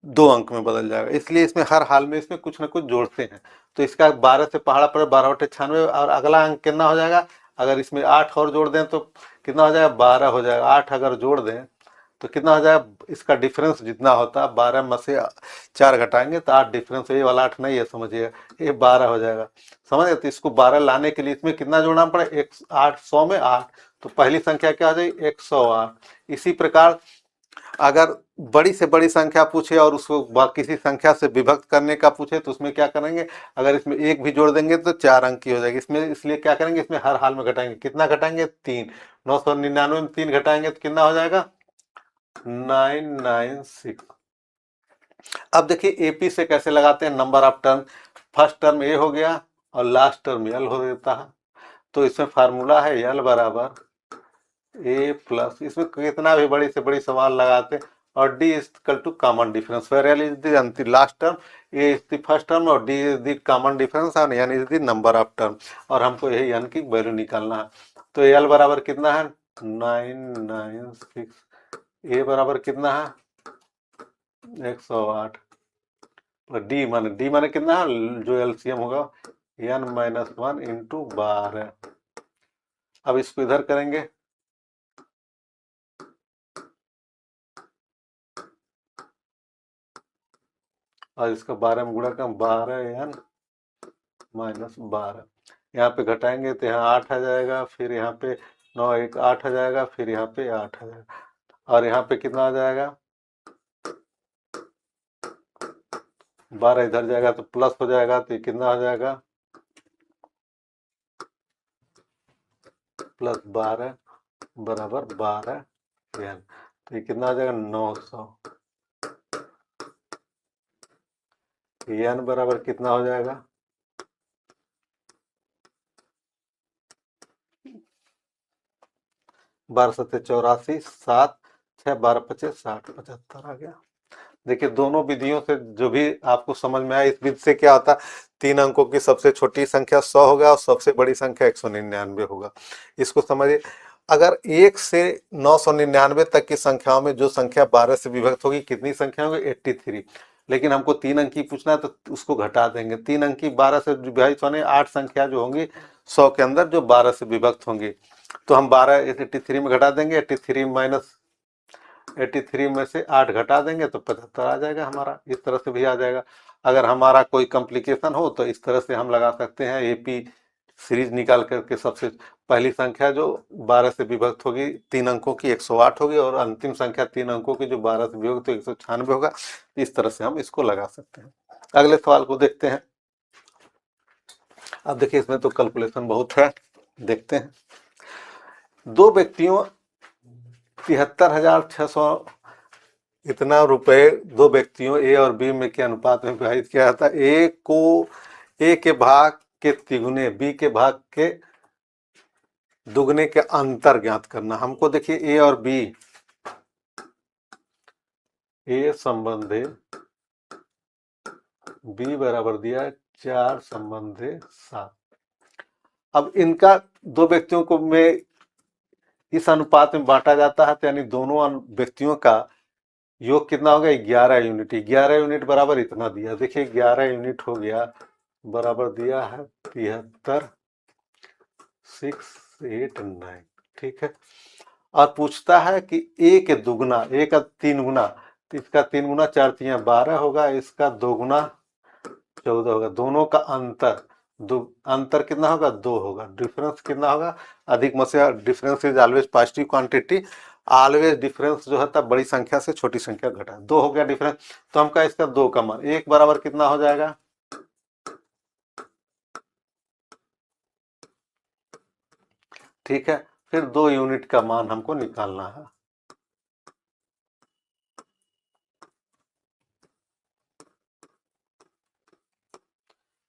Speaker 1: 2 अंक में बदल जाएगा। इसलिए इसमें हर हाल में इसमें कुछ ना कुछ जोड़ते हैं। तो इसका 12 से पहाड़ा पर 12 बटे 96, और अगला अंक कितना हो जाएगा? अगर इसमें 8 और जोड़ दें तो कितना हो जाएगा? 12 हो जाएगा। 8 अगर जोड़ दें तो कितना हो जाएगा? इसका डिफरेंस जितना होता है 12 में से 4 घटाएंगे तो 8 डिफरेंस, ये वाला 8 नहीं है, समझिएगा, ये 12 हो जाएगा। समझ, तो इसको 12 लाने के लिए इसमें कितना जोड़ना पड़े? 8, 100 में 8, तो पहली संख्या क्या हो जाएगी? 108। इसी प्रकार अगर बड़ी से बड़ी संख्या पूछे और उसको किसी संख्या से विभक्त करने का पूछे तो उसमें क्या करेंगे? अगर इसमें एक भी जोड़ देंगे तो 4 अंक की हो जाएगी। इसमें इसलिए क्या करेंगे? इसमें हर हाल में घटाएंगे। कितना घटाएंगे? 3। 999 में 3 घटाएंगे तो कितना हो जाएगा? 996। अब देखिए एपी से कैसे लगाते हैं, number of term. First term A हो गया और लास्ट टर्म एल हो देता है, तो इसमें फार्मूला है एल बराबर ए प्लस, इसमें कितना भी बड़ी से बड़ी सवाल लगाते, और D is equal to common difference, where L is the last term, A is the first term, और D is the common difference, और N is the number of term, और हमको यही एन की वैल्यू निकालना है। तो एल बराबर कितना है? 996। ए बराबर कितना है? 108। और डी माने कितना है? जो एलसीएम होगा n-1 इंटू 12। अब इसको इधर करेंगे, और इसका 12 में गुणा कर, 12n-12, यहाँ पे घटाएंगे तो यहाँ 8 आ जाएगा, फिर यहाँ पे 9 1 8 आ जाएगा, फिर यहाँ पे 8 आ जाएगा, और यहाँ पे कितना आ जाएगा? 12 इधर जाएगा तो प्लस हो जाएगा, तो ये कितना हो जाएगा? प्लस 12 बराबर 12 एन, तो ये कितना आ जाएगा? 900। एन बराबर कितना हो जाएगा? 12 सत्ते 84, 7 6 12 25 60 75 आ गया। देखिए दोनों विधियों से जो भी आपको समझ में आया, इस विधि से क्या होता है, 3 अंकों की सबसे छोटी संख्या 100 होगा और सबसे बड़ी संख्या 199 होगा। इसको समझिए, अगर 1 से 999 तक की संख्याओं में जो संख्या 12 से विभक्त होगी, कितनी संख्या होगी? 83। लेकिन हमको 3 अंक की पूछना है तो उसको घटा देंगे। 3 अंक की 12 से विभाजित होने 8 संख्या जो होंगी 100 के अंदर जो 12 से विभक्त होंगी, तो हम 12 83 में घटा देंगे। 83 माइनस 83 में से 8 घटा देंगे तो 75 आ जाएगा हमारा। इस तरह से भी आ जाएगा। अगर हमारा कोई कॉम्प्लिकेशन हो तो इस तरह से हम लगा सकते हैं एपी सीरीज निकाल करके सबसे पहली संख्या जो 12 से विभक्त होगी 3 अंकों की 108 होगी, और अंतिम संख्या 3 अंकों की जो 12 से विभक्त तो 196 होगा। इस तरह से हम इसको लगा सकते हैं। अगले सवाल को देखते हैं। अब देखिए इसमें तो कैलकुलेशन बहुत है, देखते हैं। दो व्यक्तियों 73,600 इतना रुपए दो व्यक्तियों ए और बी में के अनुपात में विभाजित किया जाता है। ए को ए के भाग के तिगुने, बी के भाग के दुगने के अंतर ज्ञात करना। हमको देखिए ए और बी, ए संबंधे बी बराबर दिया है 4 संबंधे 7। अब इनका दो व्यक्तियों को में इस अनुपात में बांटा जाता है, तो यानी दोनों व्यक्तियों का योग कितना हो गया 11 यूनिट। 11 यूनिट बराबर इतना दिया, देखिए 11 यूनिट हो गया बराबर दिया है 73,689। ठीक है। और पूछता है कि ए के दुगना, ए का 3 गुना, तो इसका 3 गुना 4 3 12 होगा, इसका 2 गुना 14 होगा। दोनों का अंतर, अंतर कितना होगा 2 होगा। डिफरेंस कितना होगा, अधिक मध्य difference is always positive quantity, always difference जो है बड़ी संख्या से छोटी संख्या घटा। 2 हो गया डिफरेंस, तो हमका इसका 2 का मान 1 बराबर कितना हो जाएगा, ठीक है। फिर 2 यूनिट का मान हमको निकालना है।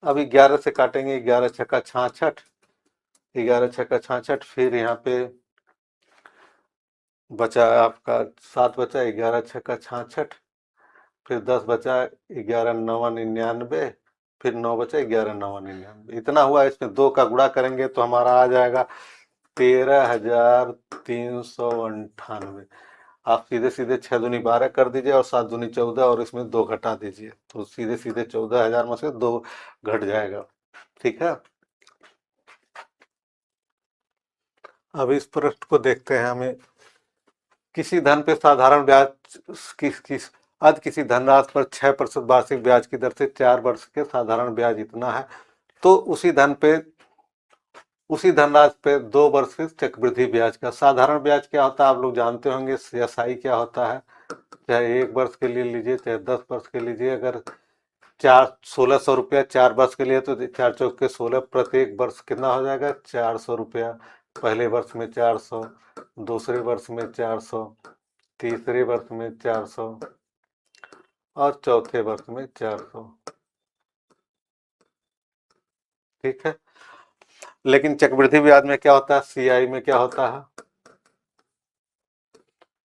Speaker 1: अभी 11 से काटेंगे, 11 छक्का 66, 11 छक्का 66, फिर यहाँ पे बचा आपका 7 बचा, 11 छक्का 66, फिर 10 बचा, 11 नवा 99, फिर 9 बचा, 11 नवा 99, इतना हुआ। इसमें 2 का गुणा करेंगे तो हमारा आ जाएगा 13,398। आप सीधे सीधे 6 दूनी 12 कर दीजिए और 7 दूनी 14, और इसमें 2 घटा दीजिए, तो सीधे सीधे 14,000 में से 2 घट जाएगा। ठीक है। अब इस प्रश्न को देखते हैं। हमें किसी धन पे साधारण ब्याज किसी धनराशि पर 6% वार्षिक ब्याज की दर से 4 वर्ष के साधारण ब्याज इतना है, तो उसी धनराशि पे 2 वर्ष के चक्रवृद्धि ब्याज का साधारण ब्याज क्या होता है आप लोग जानते होंगे। एसआई क्या होता है, चाहे 1 वर्ष के लिए लीजिए चाहे 10 वर्ष के लीजिए। अगर 1600 रुपया 4 वर्ष के लिए, तो 4 चौक के 16, प्रत्येक वर्ष कितना हो जाएगा 400 रुपया। पहले वर्ष में 400, दूसरे वर्ष में 400, तीसरे वर्ष में 400 और चौथे वर्ष में 400। ठीक है। लेकिन चक्रवृद्धि ब्याज में क्या होता है, सीआई में क्या होता है,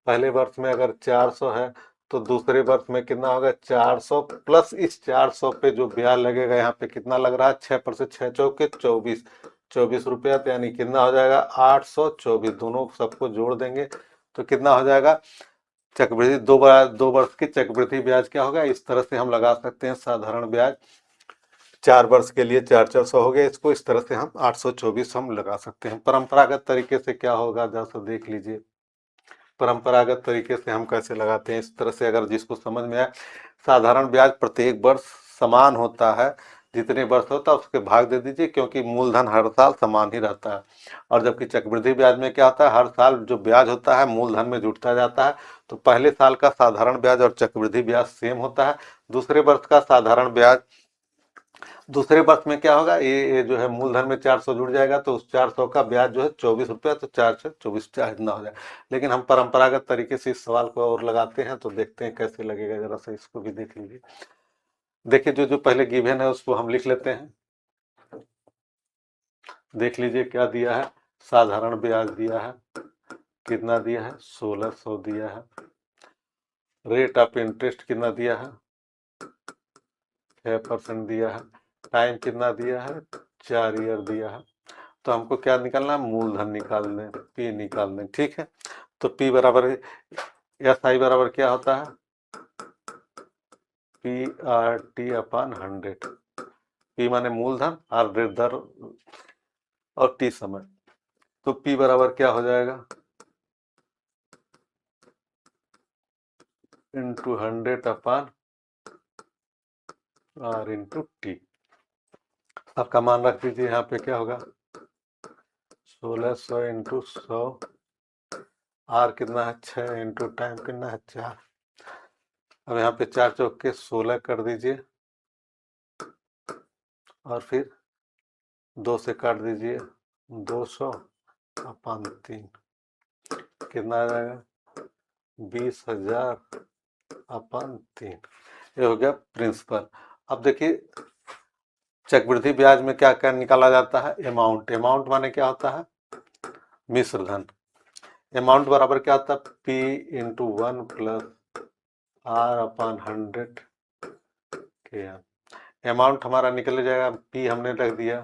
Speaker 1: पहले वर्ष में अगर 400 है तो दूसरे वर्ष में कितना होगा 400, प्लस इस 400 पे जो ब्याज लगेगा, यहाँ पे कितना लग रहा है 6%, 6 चौके 24, 24 रुपया, तो यानी कितना हो जाएगा 824। दोनों सबको जोड़ देंगे तो कितना हो जाएगा चक्रवृद्धि 2 वर्ष की चक्रवृद्धि ब्याज क्या होगा। इस तरह से हम लगा सकते हैं साधारण ब्याज 4 वर्ष के लिए 400 हो गया, इसको इस तरह से हम 824 हम लगा सकते हैं। परंपरागत तरीके से क्या होगा जरा सा देख लीजिए। परंपरागत तरीके से हम कैसे लगाते हैं, इस तरह से अगर जिसको समझ में आए, साधारण ब्याज प्रत्येक वर्ष समान होता है, जितने वर्ष होता है उसके भाग दे दीजिए, क्योंकि मूलधन हर साल समान ही रहता है। और जबकि चक्रवृद्धि ब्याज में क्या होता है, हर साल जो ब्याज होता है मूलधन में जुड़ता जाता है। तो पहले साल का साधारण ब्याज और चक्रवृद्धि ब्याज सेम होता है, दूसरे वर्ष का साधारण ब्याज दूसरे वर्ष में क्या होगा, ये जो है मूलधन में 400 जुड़ जाएगा, तो उस 400 का ब्याज जो है 24 रुपया, तो 4 से 24 चार्ज ना हो जाए। लेकिन हम परंपरागत तरीके से इस सवाल को और लगाते हैं, तो देखते हैं कैसे लगेगा, जरा सा इसको भी देख लीजिए। देखिए जो जो पहले गिवन है उसको हम लिख लेते हैं। देख लीजिए क्या दिया है, साधारण ब्याज दिया है, कितना दिया है 1600 दिया है। रेट ऑफ इंटरेस्ट कितना दिया है 6% दिया है। टाइम कितना दिया है 4 ईयर दिया है। तो हमको क्या निकालना है, मूलधन निकाल लें, पी निकाल लें। ठीक है। तो पी बराबर एस आई बराबर क्या होता है, पी आर टी अपन 100। पी माने मूलधन, आर रेट दर और टी समय। तो पी बराबर क्या हो जाएगा इंटू 100 अपन आर इंटू टी। आपका मान रख दीजिए, यहाँ पे क्या होगा 1600 इंटू 100, आर कितना है 6 इंटू टाइम कितना है 4। अब यहाँ पे 4 चौके 16 कर दीजिए और फिर 2 से काट दीजिए 200 अपन 3 कितना आ जाएगा 20,000 अपन 3। ये हो गया प्रिंसिपल। अब देखिए चक्रवृद्धि ब्याज में क्या क्या निकाला जाता है, अमाउंट। अमाउंट माने क्या होता है मिश्र धन। अमाउंट बराबर क्या होता है P इंटू 1 प्लस R अपन 100 के। अमाउंट हमारा निकल जाएगा, P हमने रख दिया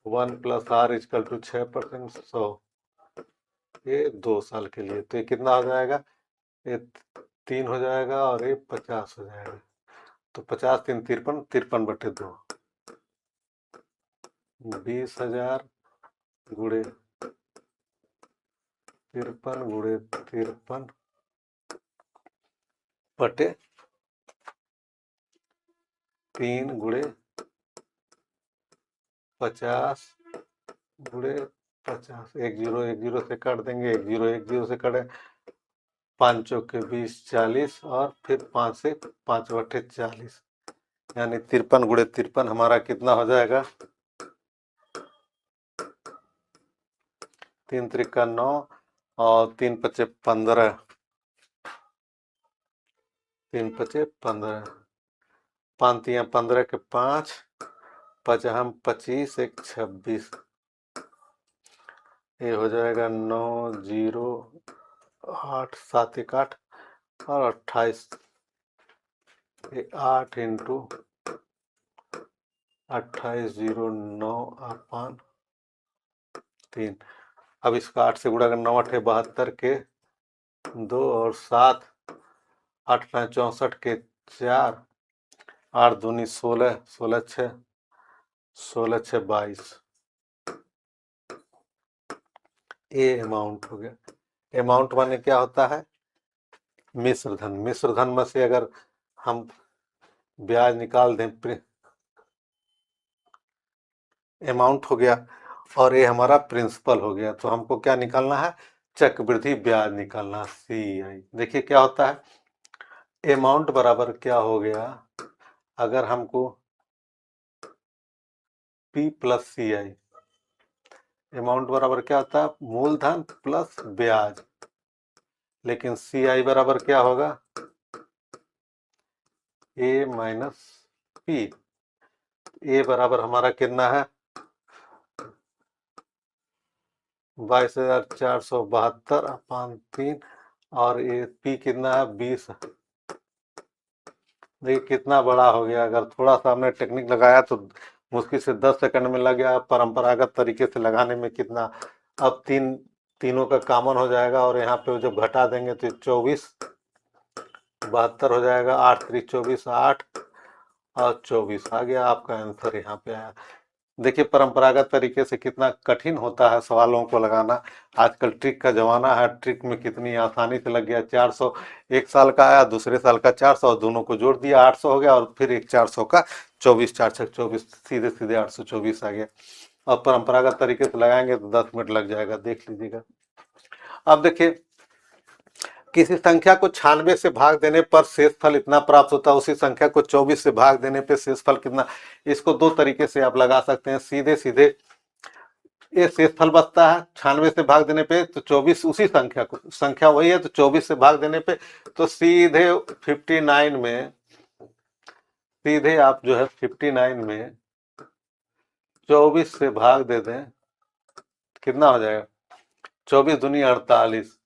Speaker 1: 1 प्लस R इजकल टू 6% 100, ये 2 साल के लिए। तो ये कितना हो जाएगा, ये 3 हो जाएगा और ये 50 हो जाएगा। तो 50 3 53, 53/2 20,000 गुणे 53 गुणे 53 बटे 3 गुणे 50 गुणे 50। 1 0 से काट देंगे, 1 0 से काटे 5 चौके 20 40 और फिर 5 से 5/40 यानी 53 गुणे 53 हमारा कितना हो जाएगा 3 त्रिका 9 और 3 पचे 15, 3 पचे 15, 5 तिया 15 के 5 पचहम 25 1 26, ये हो जाएगा 9 0 8 7 1 8 और 28, 8 इंटू 2809 अपन 3। अब इसका 8 से गुणा कर 9 8 72 के 2 और 7 8 5 64 के 4 8 दूनी 16 16 6 16 6 22, ये अमाउंट हो गया। अमाउंट माने क्या होता है मिश्र धन। मिश्र धन में से अगर हम ब्याज निकाल दें, अमाउंट हो गया और ये हमारा प्रिंसिपल हो गया, तो हमको क्या निकालना है चक्रवृद्धि ब्याज निकालना CI। देखिए क्या होता है अमाउंट बराबर क्या हो गया, अगर हमको P प्लस CI, अमाउंट बराबर क्या होता है मूलधन प्लस ब्याज, लेकिन CI बराबर क्या होगा A माइनस P। A बराबर हमारा कितना है 22,472 अपान 3 और ये P कितना है 20। देखिए कितना बड़ा हो गया, अगर थोड़ा सा हमने टेक्निक लगाया तो मुश्किल से 10 सेकंड में लग गया, परंपरागत तरीके से लगाने में कितना। अब तीनों का कॉमन हो जाएगा और यहाँ पे जब घटा देंगे तो 24 72 हो जाएगा, 8 3 24 8 और 24 आ गया आपका आंसर यहाँ पे आया। देखिए परंपरागत तरीके से कितना कठिन होता है सवालों को लगाना। आजकल ट्रिक का जमाना है, ट्रिक में कितनी आसानी से लग गया। 400 एक साल का आया, दूसरे साल का 400, दोनों को जोड़ दिया 800 हो गया और फिर एक 400 का 24 4 6 24 सीधे सीधे 824 आ गया। अब परंपरागत तरीके से लगाएंगे तो 10 मिनट लग जाएगा, देख लीजिएगा। अब देखिए किसी संख्या को 96 से भाग देने पर शेषफल इतना प्राप्त होता है, उसी संख्या को 24 से भाग देने पर शेषफल कितना। इसको दो तरीके से आप लगा सकते हैं, सीधे सीधे ये शेषफल बचता है 96 से भाग देने पे तो 24, उसी संख्या को, संख्या वही है तो 24 से भाग देने पे तो सीधे 59 में, सीधे आप जो है 59 में 24 से भाग दे दें, कितना हो जाएगा 24 दूनी 48,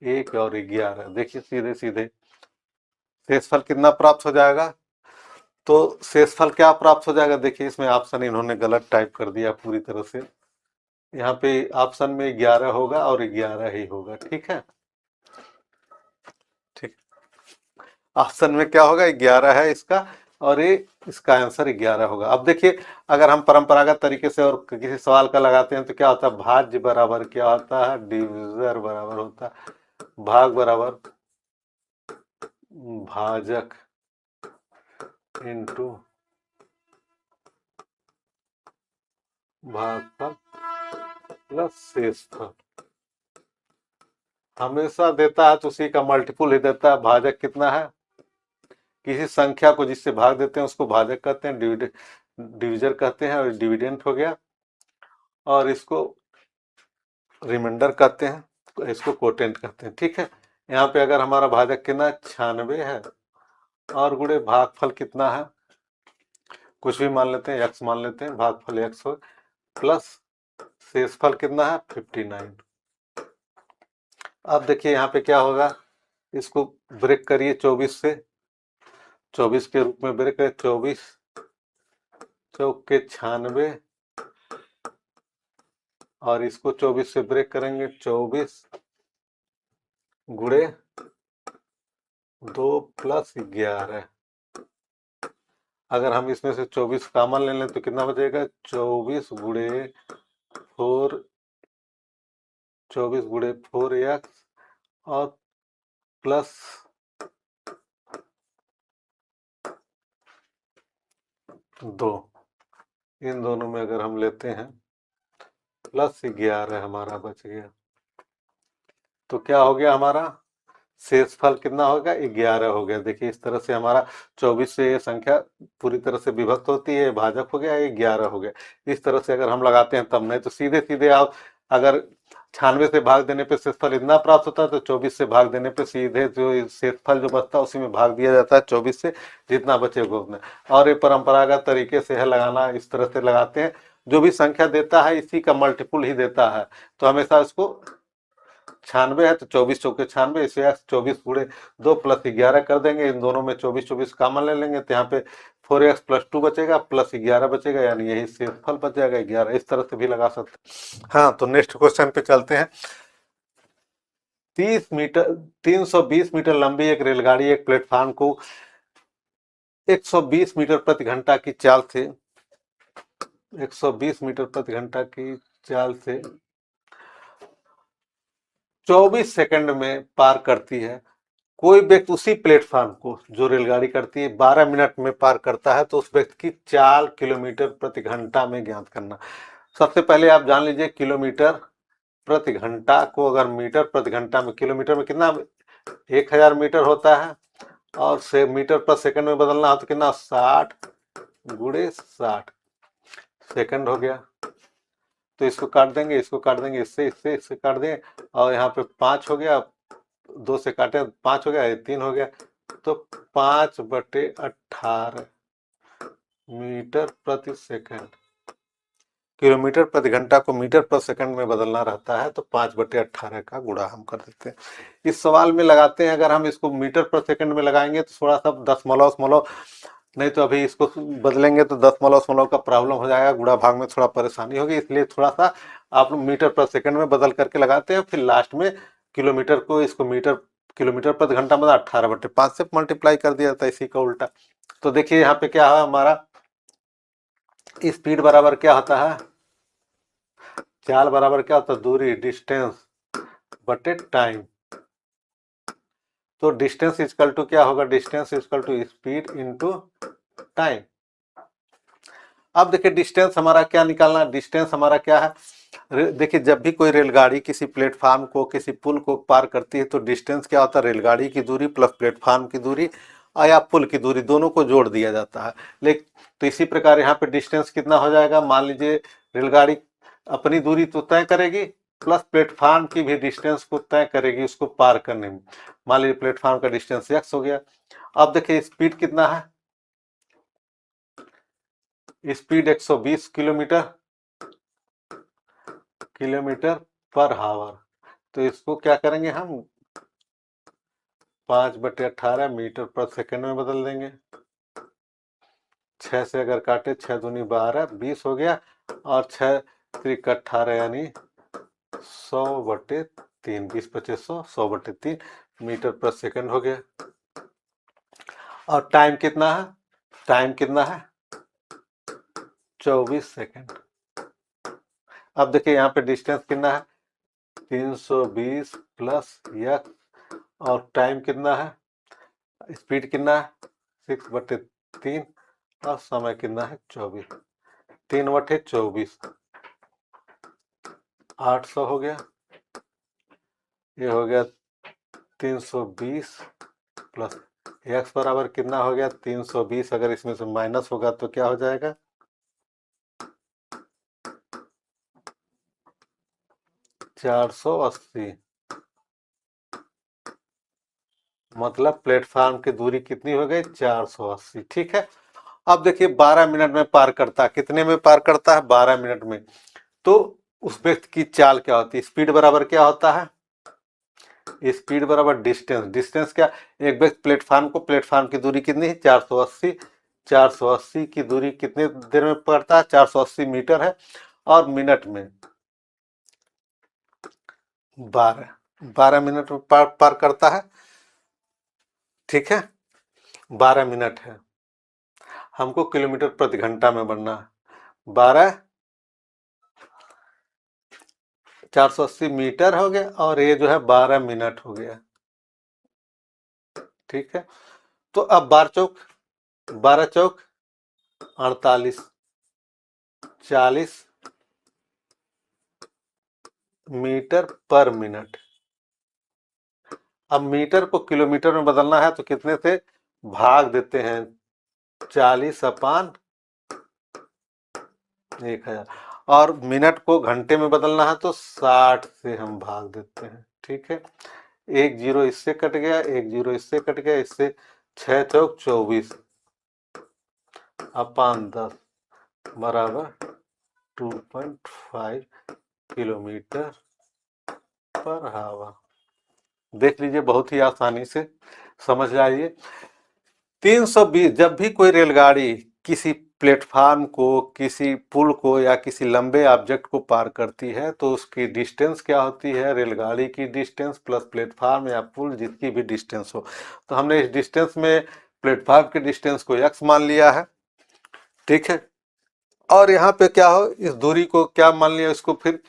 Speaker 1: 1 और 11। देखिए सीधे सीधे शेषफल कितना प्राप्त हो जाएगा। तो शेषफल क्या प्राप्त हो जाएगा, देखिए इसमें ऑप्शन इन्होंने गलत टाइप कर दिया पूरी तरह से। यहाँ पे ऑप्शन में 11 होगा और 11 ही होगा, ठीक है। ठीक, ऑप्शन में क्या होगा 11 है इसका और ये इसका आंसर 11 होगा। अब देखिए अगर हम परंपरागत तरीके से और किसी सवाल का लगाते हैं तो क्या होता है भाज्य बराबर क्या होता है डिविजर बराबर होता है भाग बराबर भाजक इंटू भागफल प्लस शेषफल। हमेशा देता है तो उसी का मल्टीपुल ही देता है। भाजक कितना है, किसी संख्या को जिससे भाग देते हैं उसको भाजक कहते हैं, डिविजर कहते हैं, और डिविडेंट हो गया, और इसको रिमाइंडर कहते हैं, इसको कोटेंट कहते हैं। ठीक है, यहाँ पे अगर हमारा भाजक कितना 96 है और गुणे भागफल कितना है, कुछ भी मान लेते हैं, एक्स मान लेते हैं, भागफल एक्स हो, प्लस शेषफल कितना है 59। अब देखिए यहाँ पे क्या होगा, इसको ब्रेक करिए 24 से, 24 के रूप में ब्रेक करिए, 24 चौके 96, और इसको 24 से ब्रेक करेंगे, 24 गुणे 2 प्लस 11। अगर हम इसमें से 24 कॉमन ले लें तो कितना बचेगा, 24 गुणे 4, 24 गुणे 4x और प्लस 2, इन दोनों में अगर हम लेते हैं प्लस 11 हमारा बच गया। तो क्या हो गया, हमारा शेषफल कितना होगा, 11 हो गया। देखिए इस तरह से हमारा 24 से ये संख्या पूरी तरह से विभक्त होती है, भाजक हो गया, 11 हो गया। इस तरह से अगर हम लगाते हैं तब, नहीं तो सीधे सीधे आप अगर 96 से भाग देने पे शेषफल इतना प्राप्त होता है, तो 24 से भाग देने पे सीधे जो शेषफल जो बचता है उसी में भाग दिया जाता है, 24 से जितना बचेगा उतना। और ये परंपरागत तरीके से है लगाना, इस तरह से लगाते हैं, जो भी संख्या देता है इसी का मल्टीपुल ही देता है। तो हमेशा इसको 96 है तो 24 चौके 96, इसे 24 गुणे 2 प्लस 11 कर देंगे, इन दोनों में 24 24 कॉमन ले लेंगे, तो यहाँ पे 4x प्लस 2 बचेगा, प्लस 11 बचेगा, यानी यही शेषफल बच जाएगा 11। इस तरह से भी लगा सकते हैं। हाँ, तो नेक्स्ट क्वेश्चन पे चलते हैं। 320 मीटर लंबी एक रेलगाड़ी एक प्लेटफॉर्म को 120 मीटर प्रति घंटा की चाल से 120 मीटर प्रति घंटा की चाल से 24 सेकंड में पार करती है। कोई व्यक्ति उसी प्लेटफॉर्म को जो रेलगाड़ी करती है 12 मिनट में पार करता है, तो उस व्यक्ति की चाल किलोमीटर प्रति घंटा में ज्ञात करना। सबसे पहले आप जान लीजिए किलोमीटर प्रति घंटा को अगर मीटर प्रति घंटा में, किलोमीटर में कितना 1000 मीटर होता है, और से मीटर पर सेकंड में बदलना हो तो कितना 60 गुणे 60 सेकंड हो गया। तो इसको काट देंगे, इसको काट देंगे, इससे काट देंगे, और यहाँ पे 5 हो गया, 2 से काटे 5 हो गया, 3 हो गया, तो 5/18 मीटर प्रति सेकंड। किलोमीटर प्रति घंटा को मीटर प्रति सेकंड में बदलना रहता है, तो 5/18 का गुणा हम कर देते हैं। इस सवाल में लगाते हैं, अगर हम इसको मीटर प्रति सेकंड में लगाएंगे तो थोड़ा सा दशमलव, नहीं तो अभी इसको बदलेंगे तो दशमलव का प्रॉब्लम हो जाएगा, गुणा भाग में थोड़ा परेशानी होगी, इसलिए थोड़ा सा आप मीटर प्रति सेकंड में बदल करके लगाते हैं, फिर लास्ट में किलोमीटर को इसको किलोमीटर प्रति घंटा मतलब 18/5 से मल्टीप्लाई कर दिया जाता है, इसी का उल्टा। तो देखिए यहाँ पे क्या है, हमारा स्पीड बराबर क्या होता है, चाल बराबर क्या होता है, दूरी, डिस्टेंस बटे टाइम। तो डिस्टेंस इजकल टू क्या होगा, distance equal to speed into time. अब देखिए डिस्टेंस हमारा क्या निकालना, डिस्टेंस हमारा क्या है, देखिए जब भी कोई रेलगाड़ी किसी प्लेटफॉर्म को, किसी पुल को पार करती है, तो डिस्टेंस क्या होता है, रेलगाड़ी की दूरी प्लस प्लेटफॉर्म की दूरी या पुल की दूरी, दोनों को जोड़ दिया जाता है। लेकिन तो इसी प्रकार यहाँ पे डिस्टेंस कितना हो जाएगा, मान लीजिए रेलगाड़ी अपनी दूरी तो तय करेगी, प्लस प्लेटफॉर्म की भी डिस्टेंस को तय करेगी उसको पार करने में। मान लीजिए प्लेटफॉर्म का डिस्टेंस x हो गया। अब देखिए स्पीड कितना है, स्पीड 120 किलोमीटर पर हावर। तो इसको क्या करेंगे हम, 5/18 मीटर पर सेकंड में बदल देंगे। 6 से अगर काटे, 6 दूनी 12, 20 हो गया, और 6 3 18 यानी 100/3, 20/100, 100/3 मीटर पर सेकंड हो गया। और टाइम कितना है, टाइम कितना है 24 सेकंड। अब देखिए यहाँ पे डिस्टेंस कितना है 320 प्लस x, और टाइम कितना है, स्पीड कितना है 6/3, 3 और समय कितना है 24, 3/24, 800 हो गया। ये हो गया 320 प्लस x बराबर कितना हो गया 320, अगर इसमें से माइनस होगा तो क्या हो जाएगा 480, मतलब प्लेटफॉर्म की दूरी कितनी हो गई 480। ठीक है, अब देखिए 12 मिनट में पार करता है, कितने में पार करता है 12 मिनट में। तो उस व्यक्ति की चाल क्या होती है, स्पीड बराबर क्या होता है, स्पीड बराबर डिस्टेंस, डिस्टेंस क्या, एक व्यक्ति प्लेटफॉर्म की दूरी कितनी है 480, 480 की दूरी कितने देर में पड़ता है 480 मीटर है, और मिनट में 12 मिनट में पार करता है। ठीक है, 12 मिनट है, हमको किलोमीटर प्रति घंटा में बढ़ना है। 12 480 मीटर हो गया, और ये जो है 12 मिनट हो गया। ठीक है, तो अब 12 चौक 48, 40 मीटर पर मिनट। अब मीटर को किलोमीटर में बदलना है तो कितने से भाग देते हैं 40/1000, और मिनट को घंटे में बदलना है तो 60 से हम भाग देते हैं। ठीक है, एक जीरो इससे कट गया, एक जीरो इससे कट गया, इससे 6 चौक 24/10 बराबर 2.5 किलोमीटर पर हावर। देख लीजिए, बहुत ही आसानी से समझ जाइए। 320, जब भी कोई रेलगाड़ी किसी प्लेटफार्म को, किसी पुल को या किसी लंबे ऑब्जेक्ट को पार करती है तो उसकी डिस्टेंस क्या होती है, रेलगाड़ी की डिस्टेंस प्लस प्लेटफार्म या पुल जितकी भी डिस्टेंस हो। तो हमने इस डिस्टेंस में प्लेटफार्म की डिस्टेंस को x मान लिया है। ठीक है, और यहाँ पे क्या हो, इस दूरी को क्या मान लिया, इसको फिर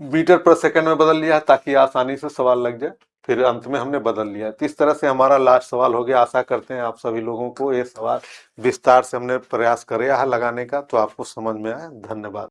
Speaker 1: मीटर पर सेकंड में बदल लिया ताकि आसानी से सवाल लग जाए, फिर अंत में हमने बदल लिया। तो इस तरह से हमारा लास्ट सवाल हो गया। आशा करते हैं आप सभी लोगों को ये सवाल विस्तार से हमने प्रयास किया है लगाने का, तो आपको समझ में आया। धन्यवाद।